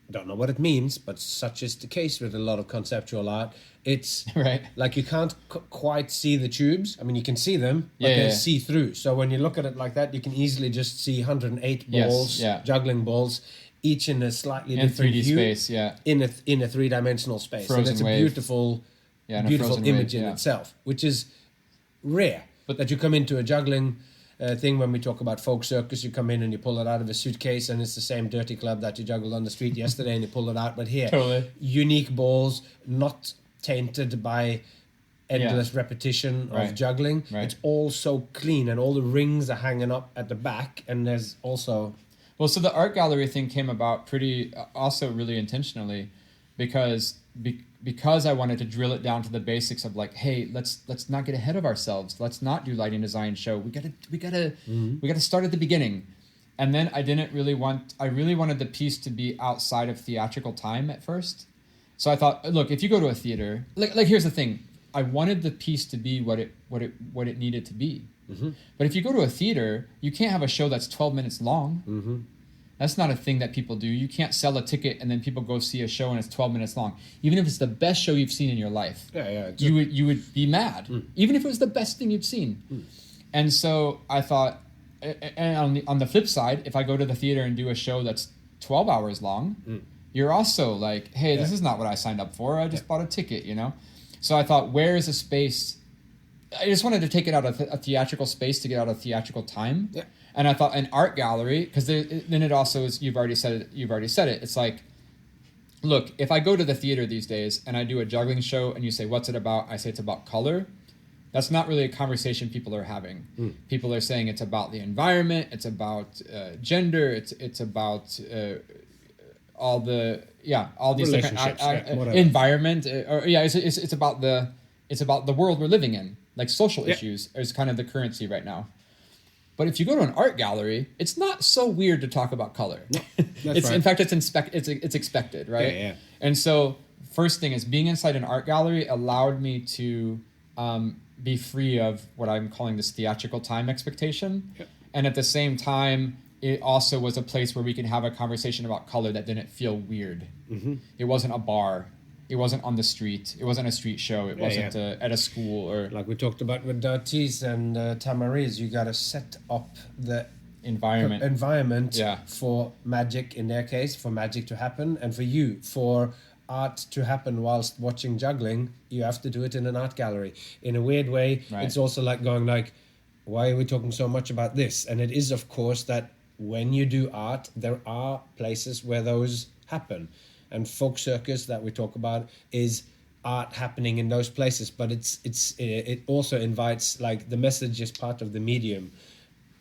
I don't know what it means, but such is the case with a lot of conceptual art. It's like you can't quite see the tubes. I mean, you can see them, but they're see-through. So when you look at it like that, you can easily just see 108 balls, juggling balls, each in a slightly different 3D hue, space, in a three-dimensional space. Frozen so that's a wave. beautiful image in itself, which is rare. But that you come into a juggling thing when we talk about folk circus, you come in and you pull it out of a suitcase and it's the same dirty club that you juggled on the street yesterday and you pull it out. But here, unique balls, not tainted by endless repetition of juggling. It's all so clean and all the rings are hanging up at the back, and there's also... Well, so the art gallery thing came about also really intentionally because I wanted to drill it down to the basics of like, hey, let's not get ahead of ourselves. Let's not do lighting design show. We gotta start at the beginning. And then I really wanted the piece to be outside of theatrical time at first. So I thought, look, if you go to a theater, like here's the thing. I wanted the piece to be what it needed to be. But if you go to a theater, you can't have a show that's 12 minutes long. That's not a thing that people do. You can't sell a ticket and then people go see a show and it's 12 minutes long. Even if it's the best show you've seen in your life, you would be mad. Even if it was the best thing you've seen. And so I thought, and on the flip side, if I go to the theater and do a show that's 12 hours long, you're also like, hey, this is not what I signed up for. I just bought a ticket, So I thought, where is a space? I just wanted to take it out of a theatrical space to get out of theatrical time. Yeah. And I thought an art gallery, because then it also is, you've already said it. It's like, look, if I go to the theater these days and I do a juggling show and you say, what's it about? I say it's about color. That's not really a conversation people are having. People are saying it's about the environment. It's about gender. It's about all these different environment. It's about the world we're living in. Like social issues is kind of the currency right now. But if you go to an art gallery, it's not so weird to talk about color. No, in fact, it's expected, right? Yeah. And so first thing is being inside an art gallery allowed me to be free of what I'm calling this theatrical time expectation. Yeah. And at the same time, it also was a place where we could have a conversation about color that didn't feel weird. It wasn't a bar. It wasn't on the street. It wasn't a street show. It wasn't at a school or... Like we talked about with Dartis and Tamariz, you got to set up the environment for magic, in their case, for magic to happen. And for you, for art to happen whilst watching juggling, you have to do it in an art gallery. In a weird way, it's also like going like, why are we talking so much about this? And it is, of course, that when you do art, there are places where those happen. And folk circus that we talk about is art happening in those places, but it also invites, like, the message is part of the medium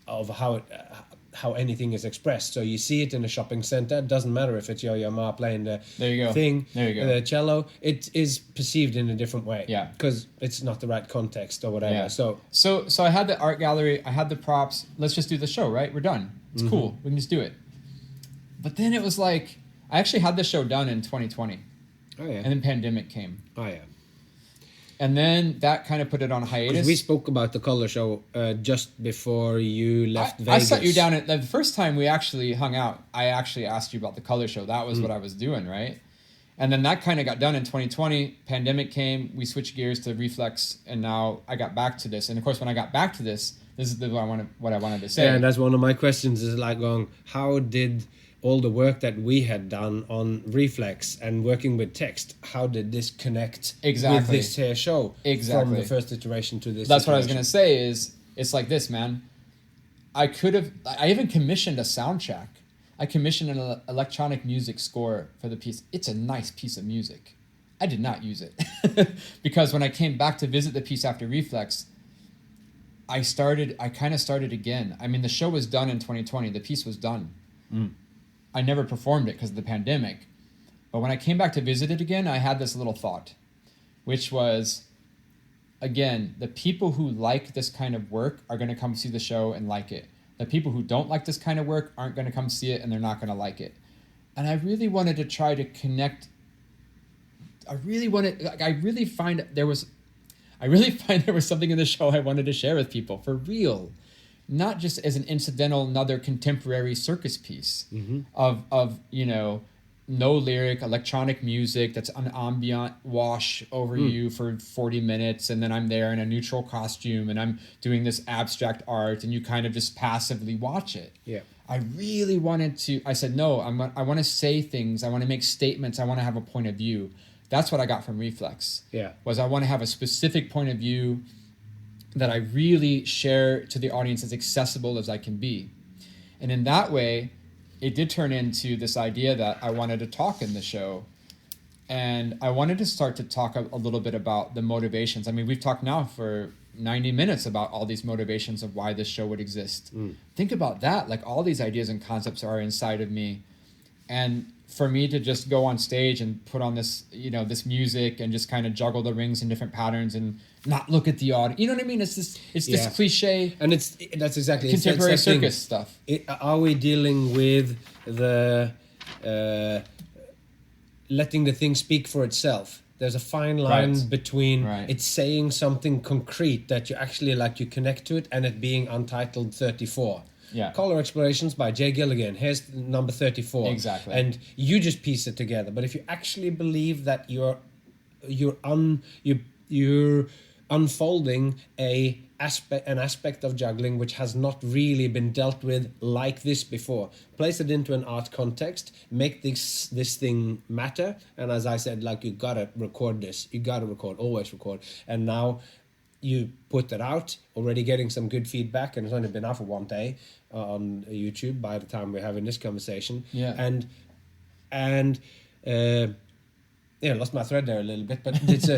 of how anything is expressed. So you see it in a shopping center. It doesn't matter if it's Yo-Yo Ma playing the thing, the cello. It is perceived in a different way. Yeah, because it's not the right context or whatever. Yeah. So I had the art gallery. I had the props. Let's just do the show, right? We're done. It's cool. We can just do it. But then it was like, I actually had the show done in 2020. Oh yeah. And then pandemic came. Oh yeah. And then that kind of put it on hiatus. We spoke about the color show just before you left Vegas. I sat you down the first time we actually hung out. I actually asked you about the color show. That was what I was doing, right? And then that kind of got done in 2020. Pandemic came. We switched gears to Reflex, and now I got back to this. And of course, when I got back to this is what I wanted to say. Yeah, and that's one of my questions. Is like going, how did all the work that we had done on Reflex and working with text, how did this connect with this here show? From the first iteration to this. That's what I was going to say. Is it's like this, man. I even commissioned a soundtrack. I commissioned an electronic music score for the piece. It's a nice piece of music. I did not use it because when I came back to visit the piece after Reflex, I kind of started again. I mean, the show was done in 2020. The piece was done. I never performed it because of the pandemic. But when I came back to visit it again, I had this little thought, which was, again, the people who like this kind of work are going to come see the show and like it. The people who don't like this kind of work aren't going to come see it and they're not going to like it. And I really wanted to try to connect. I really find there was something in the show I wanted to share with people for real. Not just as an incidental, another contemporary circus piece of no lyric, electronic music that's an ambient wash over you for 40 minutes, and then I'm there in a neutral costume and I'm doing this abstract art and you kind of just passively watch it. Yeah. I really wanted to, I said, no, I want to say things, I want to make statements, I want to have a point of view. That's what I got from Reflex. Yeah. Was I want to have a specific point of view that I really share to the audience as accessible as I can be. And in that way, it did turn into this idea that I wanted to talk in the show. And I wanted to start to talk a little bit about the motivations. I mean, we've talked now for 90 minutes about all these motivations of why this show would exist. Think about that. Like, all these ideas and concepts are inside of me. And for me to just go on stage and put on this, this music and just kind of juggle the rings in different patterns and not look at the audience. You know what I mean? It's this cliche. And that's exactly contemporary circus stuff. Are we dealing with the letting the thing speak for itself? There's a fine line between it's saying something concrete that you actually you connect to it, and it being Untitled 34. Yeah. Color Explorations by Jay Gilligan. Here's number 34. Exactly. And you just piece it together. But if you actually believe that you're unfolding an aspect of juggling which has not really been dealt with like this before, place it into an art context, make this thing matter. And as I said, you gotta record this. You gotta record, always record. And now you put that out, already getting some good feedback, and it's only been out for one day on YouTube by the time we're having this conversation. Yeah. And lost my thread there a little bit, but it's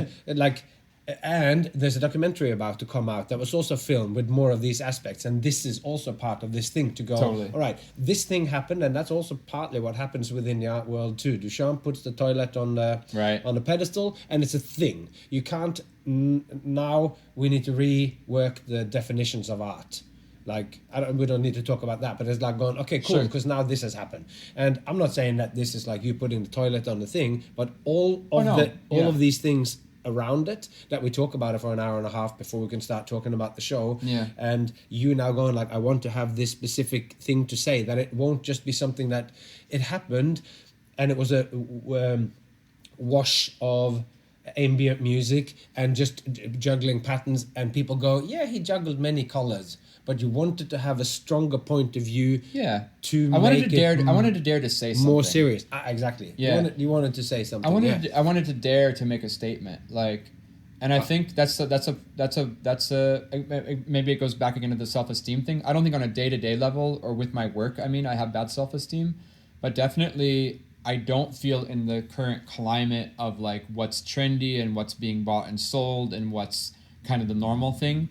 and there's a documentary about to come out that was also filmed with more of these aspects, and this is also part of this thing to go, totally. All right, this thing happened, and that's also partly what happens within the art world too. Duchamp puts the toilet on the pedestal, and it's a thing. You can't, now we need to rework the definitions of art. We don't need to talk about that, but it's going, okay, cool, because now this has happened. And I'm not saying that this is you putting the toilet on the thing, but all of these things around it that we talk about it for an hour and a half before we can start talking about the show. Yeah. And you now going I want to have this specific thing to say, that it won't just be something that it happened and it was a wash of ambient music and just juggling patterns, and people go, yeah, he juggled many colors, but you wanted to have a stronger point of view. Yeah. I wanted to dare to say something more serious. Exactly. Yeah. You wanted to say something. I wanted to dare to make a statement, and I think that's maybe it goes back again to the self-esteem thing. I don't think on a day-to-day level or with my work, I have bad self-esteem, but definitely I don't feel in the current climate of like what's trendy and what's being bought and sold and what's kind of the normal thing.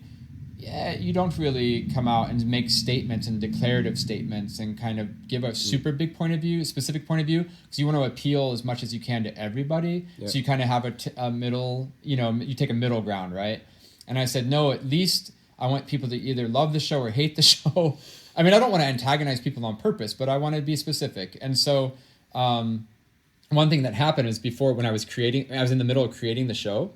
Yeah, you don't really come out and make statements and declarative statements and kind of give a super big point of view, specific point of view, because you want to appeal as much as you can to everybody. Yeah. So you kind of have a middle, you take a middle ground, right? And I said, no, at least I want people to either love the show or hate the show. I mean, I don't want to antagonize people on purpose, but I want to be specific. And so one thing that happened is before when I was in the middle of creating the show,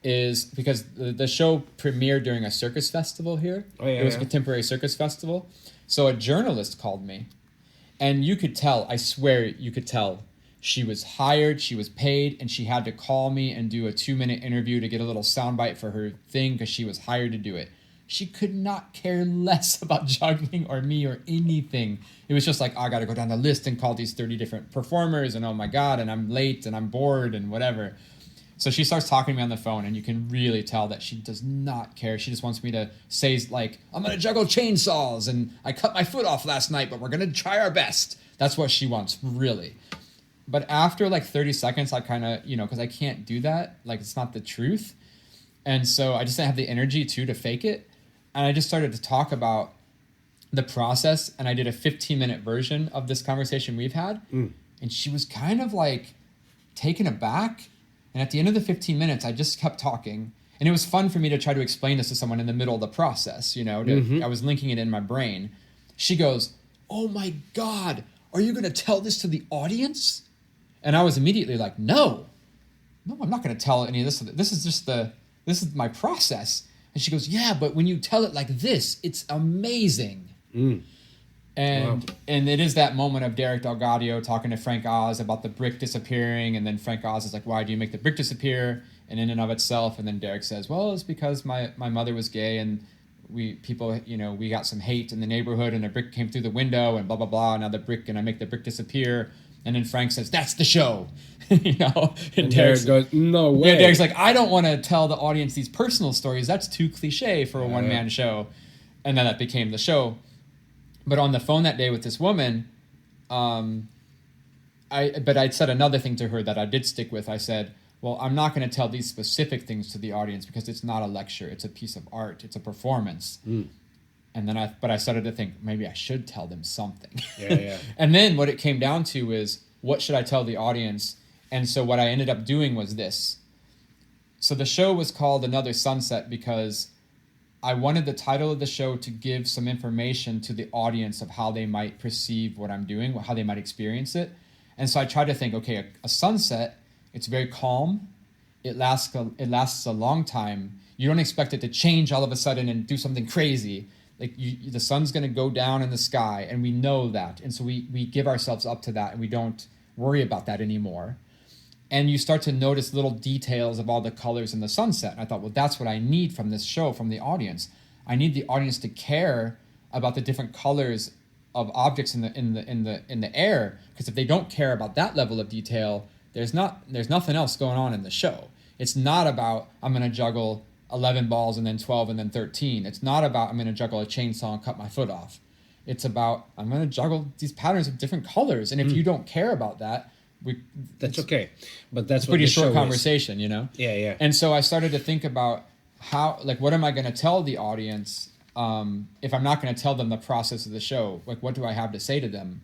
is because the show premiered during a circus festival here. Oh, yeah, it was a contemporary circus festival. So a journalist called me, and you could tell, I swear you could tell, she was hired, she was paid, and she had to call me and do a 2-minute interview to get a little soundbite for her thing because she was hired to do it. She could not care less about juggling or me or anything. It was just like, I got to go down the list and call these 30 different performers, and oh my God, and I'm late and I'm bored and whatever. So she starts talking to me on the phone, and you can really tell that she does not care. She just wants me to say, like, I'm going to juggle chainsaws, and I cut my foot off last night, but we're going to try our best. That's what she wants, really. But after, like, 30 seconds, I kind of, because I can't do that. Like, it's not the truth. And so I just didn't have the energy, too, to fake it. And I just started to talk about the process, and I did a 15-minute version of this conversation we've had. And she was kind of, like, taken aback. And at the end of the 15 minutes, I just kept talking. And it was fun for me to try to explain this to someone in the middle of the process, I was linking it in my brain. She goes, oh my God, are you going to tell this to the audience? And I was immediately like, no, I'm not going to tell any of this. This is my process. And she goes, yeah, but when you tell it like this, it's amazing. And it is that moment of Derek Delgadio talking to Frank Oz about the brick disappearing, and then Frank Oz is like, why do you make the brick disappear? And in and of itself, and then Derek says, well, it's because my mother was gay, and we got some hate in the neighborhood, and a brick came through the window, and blah, blah, blah, now the brick, and I make the brick disappear. And then Frank says, that's the show. And Derek goes, no way. Yeah, Derek's like, I don't want to tell the audience these personal stories. That's too cliche for a one-man show. And then that became the show. But on the phone that day with this woman, I said another thing to her that I did stick with. I said, well, I'm not going to tell these specific things to the audience because it's not a lecture. It's a piece of art. It's a performance. And then I started to think, maybe I should tell them something. And then what it came down to is, what should I tell the audience? And so what I ended up doing was this. So the show was called Another Sunset because I wanted the title of the show to give some information to the audience of how they might perceive what I'm doing, how they might experience it. And so I tried to think, okay, a sunset, it's very calm. It lasts a long time. You don't expect it to change all of a sudden and do something crazy. Like the sun's going to go down in the sky, and we know that. And so we give ourselves up to that, and we don't worry about that anymore. And you start to notice little details of all the colors in the sunset. And I thought, well, that's what I need from this show, from the audience. I need the audience to care about the different colors of objects in the air. Because if they don't care about that level of detail, there's nothing else going on in the show. It's not about, I'm going to juggle 11 balls and then 12 and then 13. It's not about, I'm going to juggle a chainsaw and cut my foot off. It's about, I'm going to juggle these patterns of different colors. And if you don't care about that, that's okay, but that's a pretty short conversation, Yeah. And so I started to think about how, like, what am I going to tell the audience if I'm not going to tell them the process of the show? Like, what do I have to say to them?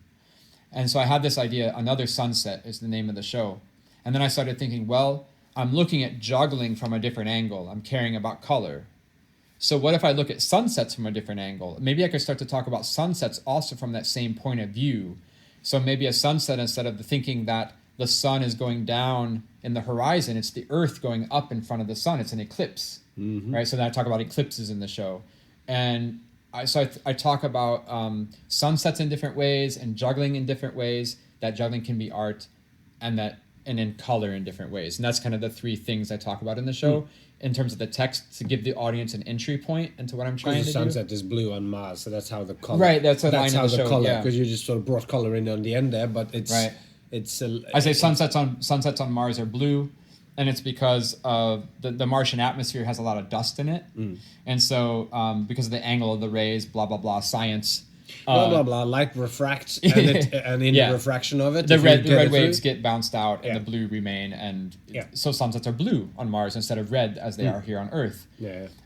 And so I had this idea. Another Sunset is the name of the show, and then I started thinking, well, I'm looking at juggling from a different angle. I'm caring about color. So what if I look at sunsets from a different angle? Maybe I could start to talk about sunsets also from that same point of view. So maybe a sunset, instead of thinking that the sun is going down in the horizon, it's the earth going up in front of the sun. It's an eclipse, right? So then I talk about eclipses in the show. And I talk about sunsets in different ways and juggling in different ways, that juggling can be art and in color in different ways. And that's kind of the three things I talk about in the show in terms of the text, to give the audience an entry point into what I'm trying to do. The sunset is blue on Mars, so that's how the color. Right, that's how the show, color, because you just sort of brought color in on the end there, but it's right. I say sunsets on Mars are blue, and it's because of the Martian atmosphere has a lot of dust in it, and so because of the angle of the rays, blah blah blah, science. blah blah blah. Light refracts, and in the refraction of it, the red waves get bounced out, and the blue remain, and so sunsets are blue on Mars instead of red as they are here on Earth.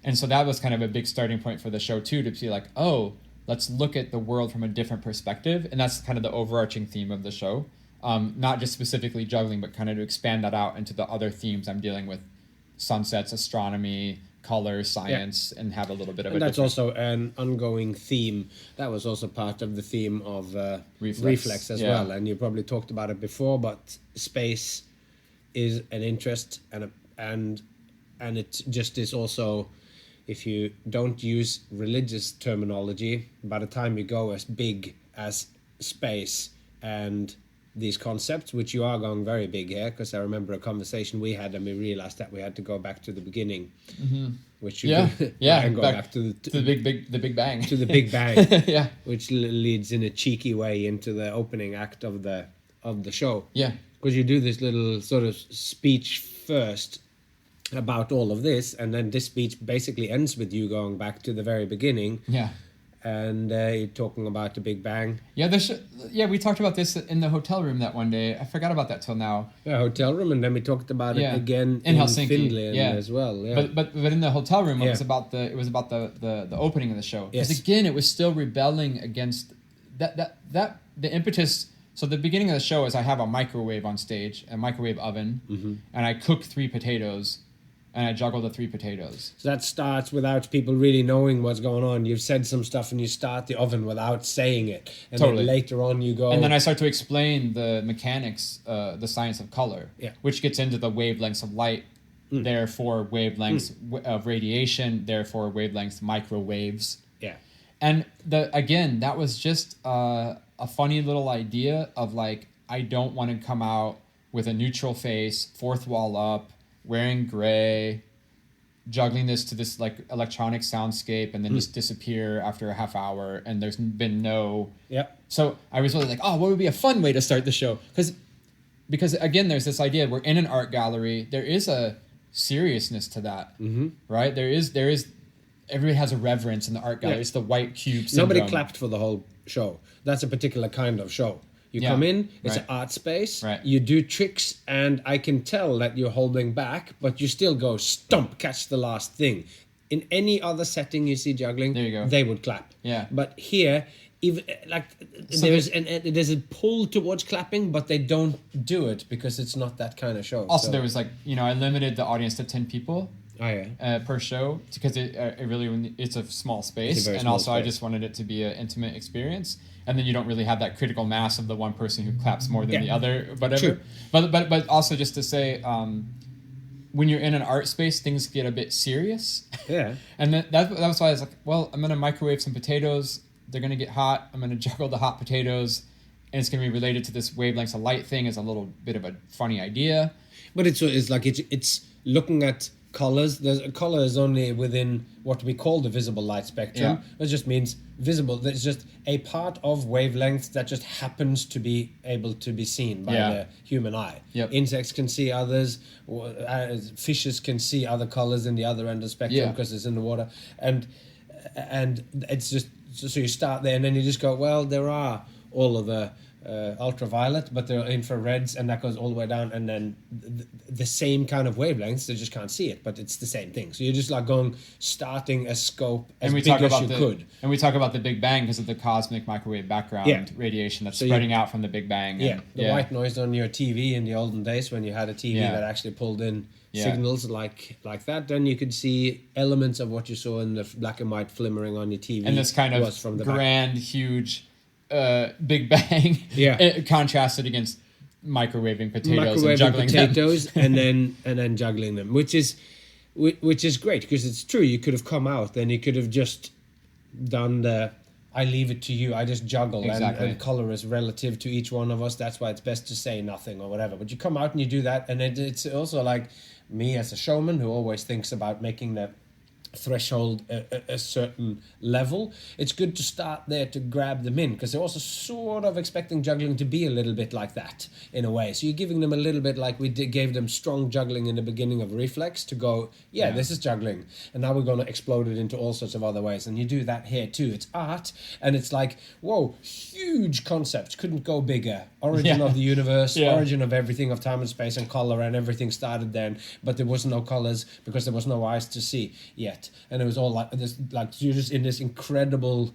And so that was kind of a big starting point for the show too, to be like, oh, let's look at the world from a different perspective, and that's kind of the overarching theme of the show. Not just specifically juggling, but kind of to expand that out into the other themes I'm dealing with: sunsets, astronomy, color, science, and have a little bit of and a that's different... also an ongoing theme. That was also part of the theme of reflex as well, and you probably talked about it before, but space is an interest, and it just is also, if you don't use religious terminology, by the time you go as big as space and these concepts, which you are going very big here, because I remember a conversation we had and we realized that we had to go back to the beginning, which you and go back to the big bang, to the Big Bang, which leads in a cheeky way into the opening act of the show, yeah, because you do this little sort of speech first about all of this, and then this speech basically ends with you going back to the very beginning, and you're talking about the Big Bang. We talked about this in the hotel room that one day. I forgot about that till now. Hotel room, and then we talked about it again in Helsinki, Finland as well. But in the hotel room, it was about the opening of the show. Because again, it was still rebelling against that the impetus. So the beginning of the show is I have a microwave on stage, a microwave oven, and I cook 3 potatoes. And I juggle the 3 potatoes. So that starts without people really knowing what's going on. You've said some stuff and you start the oven without saying it. And then later on you go... And then I start to explain the mechanics, the science of color, which gets into the wavelengths of light, therefore wavelengths of radiation, therefore wavelengths microwaves. And that was just a funny little idea of like, I don't want to come out with a neutral face, fourth wall up, wearing gray, juggling this to this like electronic soundscape, and then just disappear after a half hour, and there's been no... So I was really like, oh, what would be a fun way to start the show? Because again, there's this idea, we're in an art gallery, there is a seriousness to that, right? There is everybody has a reverence in the art gallery. It's the white cube syndrome. Nobody clapped for the whole show. That's a particular kind of show. You come in, it's an art space, you do tricks, and I can tell that you're holding back, but you still go, stomp, catch the last thing. In any other setting you see juggling, there you go. They would clap. But here, even like there's a pull towards clapping, but they don't do it because it's not that kind of show. Also, there was like, I limited the audience to 10 people. Per show, because it's a small space, and also I just wanted it to be an intimate experience, and then you don't really have that critical mass of the one person who claps more than the other, whatever. But also just to say, when you're in an art space, things get a bit serious. And that was why I was like, well, I'm gonna microwave some potatoes. They're gonna get hot. I'm gonna juggle the hot potatoes, and it's gonna be related to this wavelengths of light thing. Is a little bit of a funny idea. But it's like it's looking at colors. A color is only within what we call the visible light spectrum. It just means visible. There's just a part of wavelengths that just happens to be able to be seen by the human eye. Insects can see others. Fishes can see other colors in the other end of the spectrum because it's in the water. And it's just so you start there, and then you just go, well, there are all of the ultraviolet, but they're infrareds, and that goes all the way down, and then the same kind of wavelengths, they just can't see it, but it's the same thing. So you're just like starting a scope as big as you could. And we talk about the Big Bang because of the cosmic microwave background radiation that's spreading out from the Big Bang. The white noise on your TV in the olden days, when you had a TV that actually pulled in signals like that, then you could see elements of what you saw in the black and white flimmering on your TV. And this kind of from the grand, huge Big Bang contrasted against microwaving potatoes and juggling potatoes and then juggling them, which is great, because it's true. You could have come out, then you could have just done the I leave it to you, I just juggle, and color is relative to each one of us. That's why it's best to say nothing or whatever. But you come out and you do that, and it's also like me as a showman who always thinks about making the threshold a certain level, it's good to start there to grab them in, because they're also sort of expecting juggling to be a little bit like that in a way. So you're giving them a little bit like we gave them strong juggling in the beginning of Reflex to go, yeah, this is juggling, and now we're going to explode it into all sorts of other ways. And you do that here too. It's art, and it's like, whoa, huge concepts, couldn't go bigger. Origin of the universe, origin of everything, of time and space and color, and everything started then, but there was no colors because there was no eyes to see yet. And it was all like this, like you're just in this incredible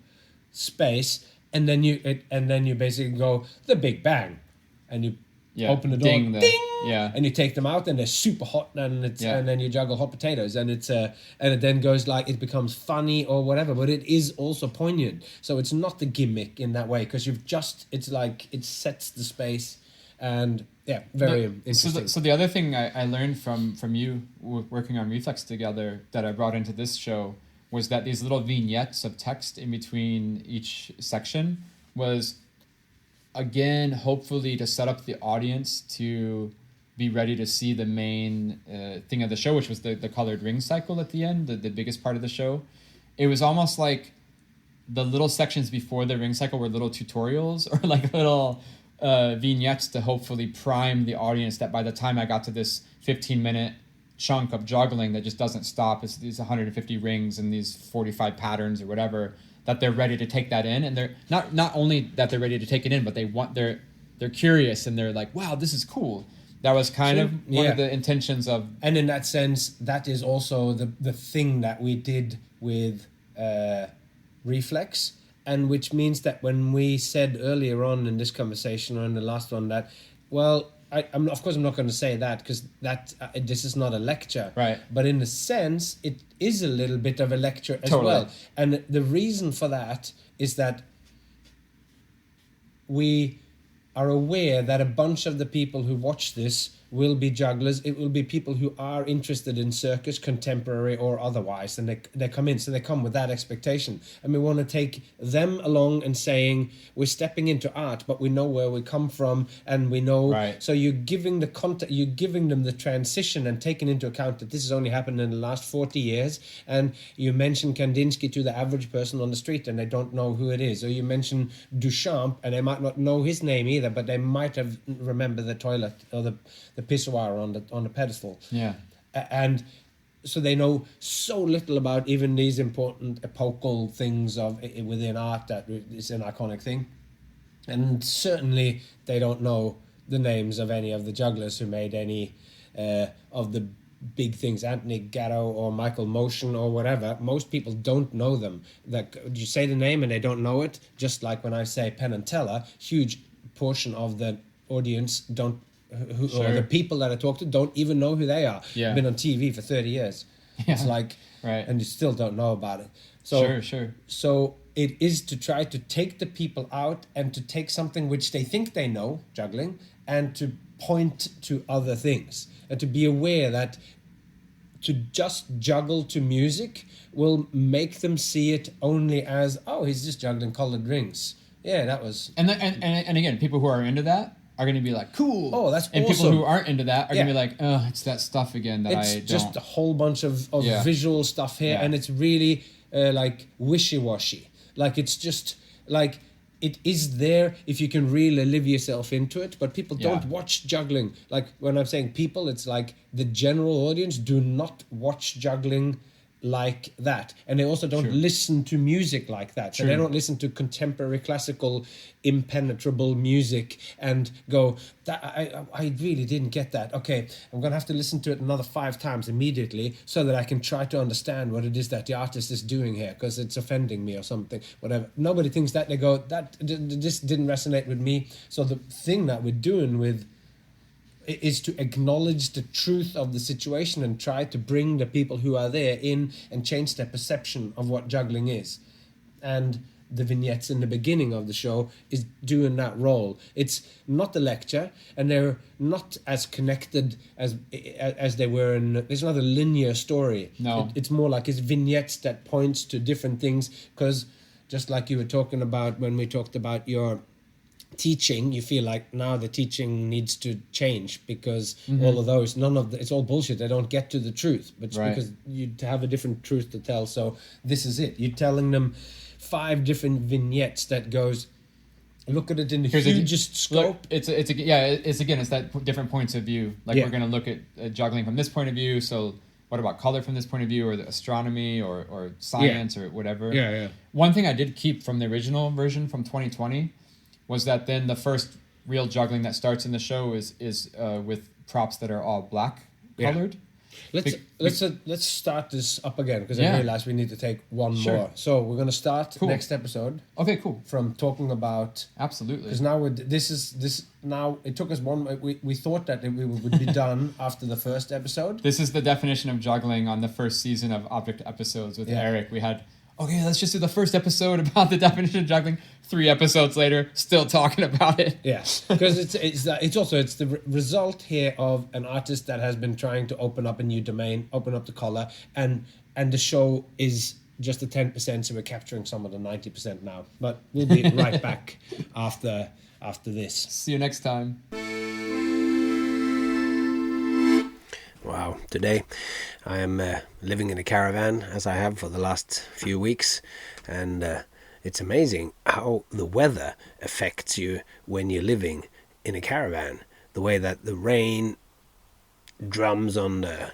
space, and then you basically go the Big Bang, and you open the door, ding, and you take them out, and they're super hot, and and then you juggle hot potatoes, and it's and it then goes like, it becomes funny or whatever, but it is also poignant. So it's not the gimmick in that way, because it's like it sets the space. And very interesting. So the other thing I learned from you working on Reflex together that I brought into this show was that these little vignettes of text in between each section was, again, hopefully to set up the audience to be ready to see the main thing of the show, which was the colored ring cycle at the end, the biggest part of the show. It was almost like the little sections before the ring cycle were little tutorials, or like little vignettes to hopefully prime the audience that by the time I got to this 15-minute chunk of juggling that just doesn't stop, it's these 150 rings and these 45 patterns or whatever, that they're ready to take that in. And they're not only that they're ready to take it in, but they're curious, and they're like, wow, this is cool. That was kind of one of the intentions of... And in that sense, that is also the thing that we did with Reflex. And which means that when we said earlier on in this conversation, or in the last one, that, well, I'm of course I'm not going to say that, because that this is not a lecture, right? But in a sense, it is a little bit of a lecture as well. And the reason for that is that we are aware that a bunch of the people who watch this will be jugglers. It will be people who are interested in circus, contemporary or otherwise, and they come in. So they come with that expectation, and we want to take them along and saying, we're stepping into art, but we know where we come from, and we know. Right. So you're giving the content, you're giving them the transition, and taking into account that this has only happened in the last 40 years. And you mention Kandinsky to the average person on the street, and they don't know who it is. Or you mention Duchamp, and they might not know his name either, but they might have remembered the toilet or the pissoir on the pedestal. Yeah. And so they know so little about even these important epochal things of within art that is an iconic thing. And certainly they don't know the names of any of the jugglers who made any of the big things, Anthony Gatto or Michael Motion or whatever. Most people don't know them. You say the name and they don't know it, just like when I say Penn and Teller, huge portion of the audience don't, or the people that I talk to don't even know who they are. Yeah. Been on TV for 30 years. Yeah. It's like, and you still don't know about it. So, So it is to try to take the people out and to take something which they think they know, juggling, and to point to other things, and to be aware that to just juggle to music will make them see it only as, oh, he's just juggling colored rings. Yeah, that was... And again, people who are into that are going to be like, cool. Oh, that's and awesome. People who aren't into that are going to be like, oh, it's that stuff again that I don't... It's just a whole bunch of visual stuff here, and it's really like wishy-washy. Like, it's just like... It is there if you can really live yourself into it, but people don't watch juggling. Like, when I'm saying people, it's like the general audience do not watch juggling like that, and they also don't listen to music like that. So they don't listen to contemporary classical impenetrable music and go, that I really didn't get that. Okay, I'm gonna have to listen to it another 5 times immediately so that I can try to understand what it is that the artist is doing here, because it's offending me or something, whatever. Nobody thinks that. They go, that this didn't resonate with me. So the thing that we're doing with is to acknowledge the truth of the situation and try to bring the people who are there in and change their perception of what juggling is. And the vignettes in the beginning of the show is doing that role. It's not a lecture, and they're not as connected as they were in... It's not a linear story. No. It's more like it's vignettes that points to different things, because just like you were talking about when we talked about your teaching, you feel like now the teaching needs to change because all of those, it's all bullshit. They don't get to the truth, but Right. because you have a different truth to tell. So this is it. You're telling them 5 different vignettes that goes, look at it in the hugest scope. Look, it's that different points of view. Like we're going to look at juggling from this point of view. So what about color from this point of view, or the astronomy, or science, or whatever? Yeah. One thing I did keep from the original version from 2020 was that then the first real juggling that starts in the show is with props that are all black colored. Let's start this up again because I realize we need to take one more. So we're going to start next episode. Okay, cool. From talking about absolutely, because now now it took us we thought that we would be done after the first episode. This is the definition of juggling on the first season of Object Episodes with Eric. We had let's just do the first episode about the definition of juggling. 3 episodes later, still talking about it. Yeah, because it's the result here of an artist that has been trying to open up a new domain, open up the color, and the show is just the 10%, so we're capturing some of the 90% now. But we'll be right back after this. See you next time. Wow, today I am living in a caravan, as I have for the last few weeks, and it's amazing how the weather affects you when you're living in a caravan. The way that the rain drums on the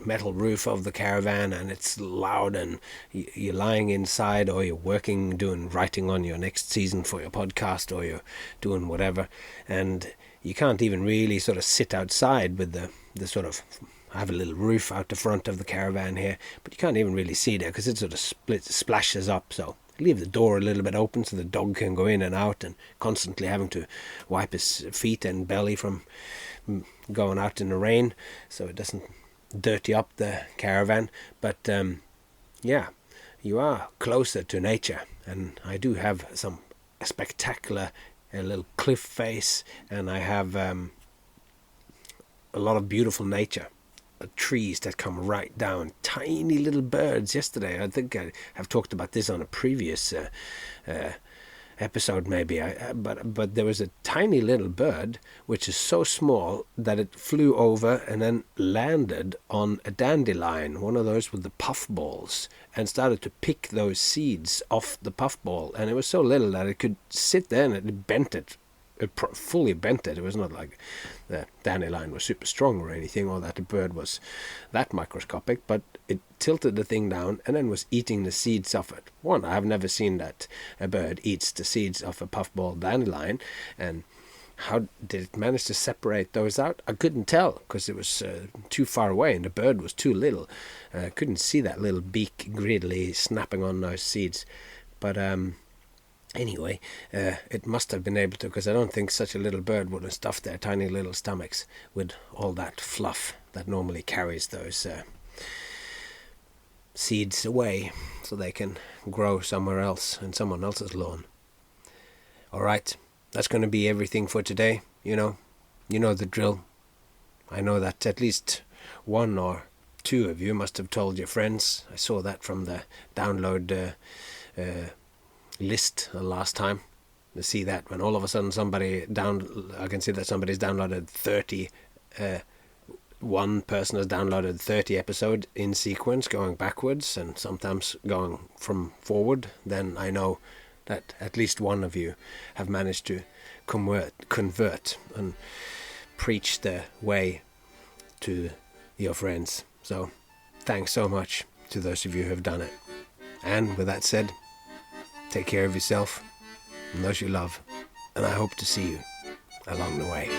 metal roof of the caravan and it's loud, and you're lying inside, or you're working, writing on your next season for your podcast, or you're doing whatever, and you can't even really sort of sit outside with the sort of... I have a little roof out the front of the caravan here, but you can't even really see there because it sort of splashes up. So leave the door a little bit open so the dog can go in and out, and constantly having to wipe his feet and belly from going out in the rain so it doesn't dirty up the caravan. But you are closer to nature, and I do have a spectacular little cliff face, and I have a lot of beautiful nature. Trees that come right down, tiny little birds. Yesterday, I think I have talked about this on a previous episode, maybe. But there was a tiny little bird which is so small that it flew over and then landed on a dandelion, one of those with the puffballs, and started to pick those seeds off the puffball. And it was so little that it could sit there, and it bent it. It fully bent it. It was not like the dandelion was super strong or anything, or that the bird was that microscopic, but it tilted the thing down and then was eating the seeds off it. I have never seen that a bird eats the seeds of a puffball dandelion, and how did it manage to separate those out? I couldn't tell because it was too far away and the bird was too little. I couldn't see that little beak greedily snapping on those seeds. But anyway, it must have been able to, because I don't think such a little bird would have stuffed their tiny little stomachs with all that fluff that normally carries those seeds away so they can grow somewhere else in someone else's lawn. All right, that's going to be everything for today. You know the drill. I know that at least 1 or 2 of you must have told your friends. I saw that from the download list last time. To see that when all of a sudden I can see that somebody's downloaded 30. One person has downloaded 30 episodes in sequence, going backwards and sometimes going from forward. Then I know that at least one of you have managed to convert and preach the way to your friends. So thanks so much to those of you who have done it. And with that said, take care of yourself and those you love, and I hope to see you along the way.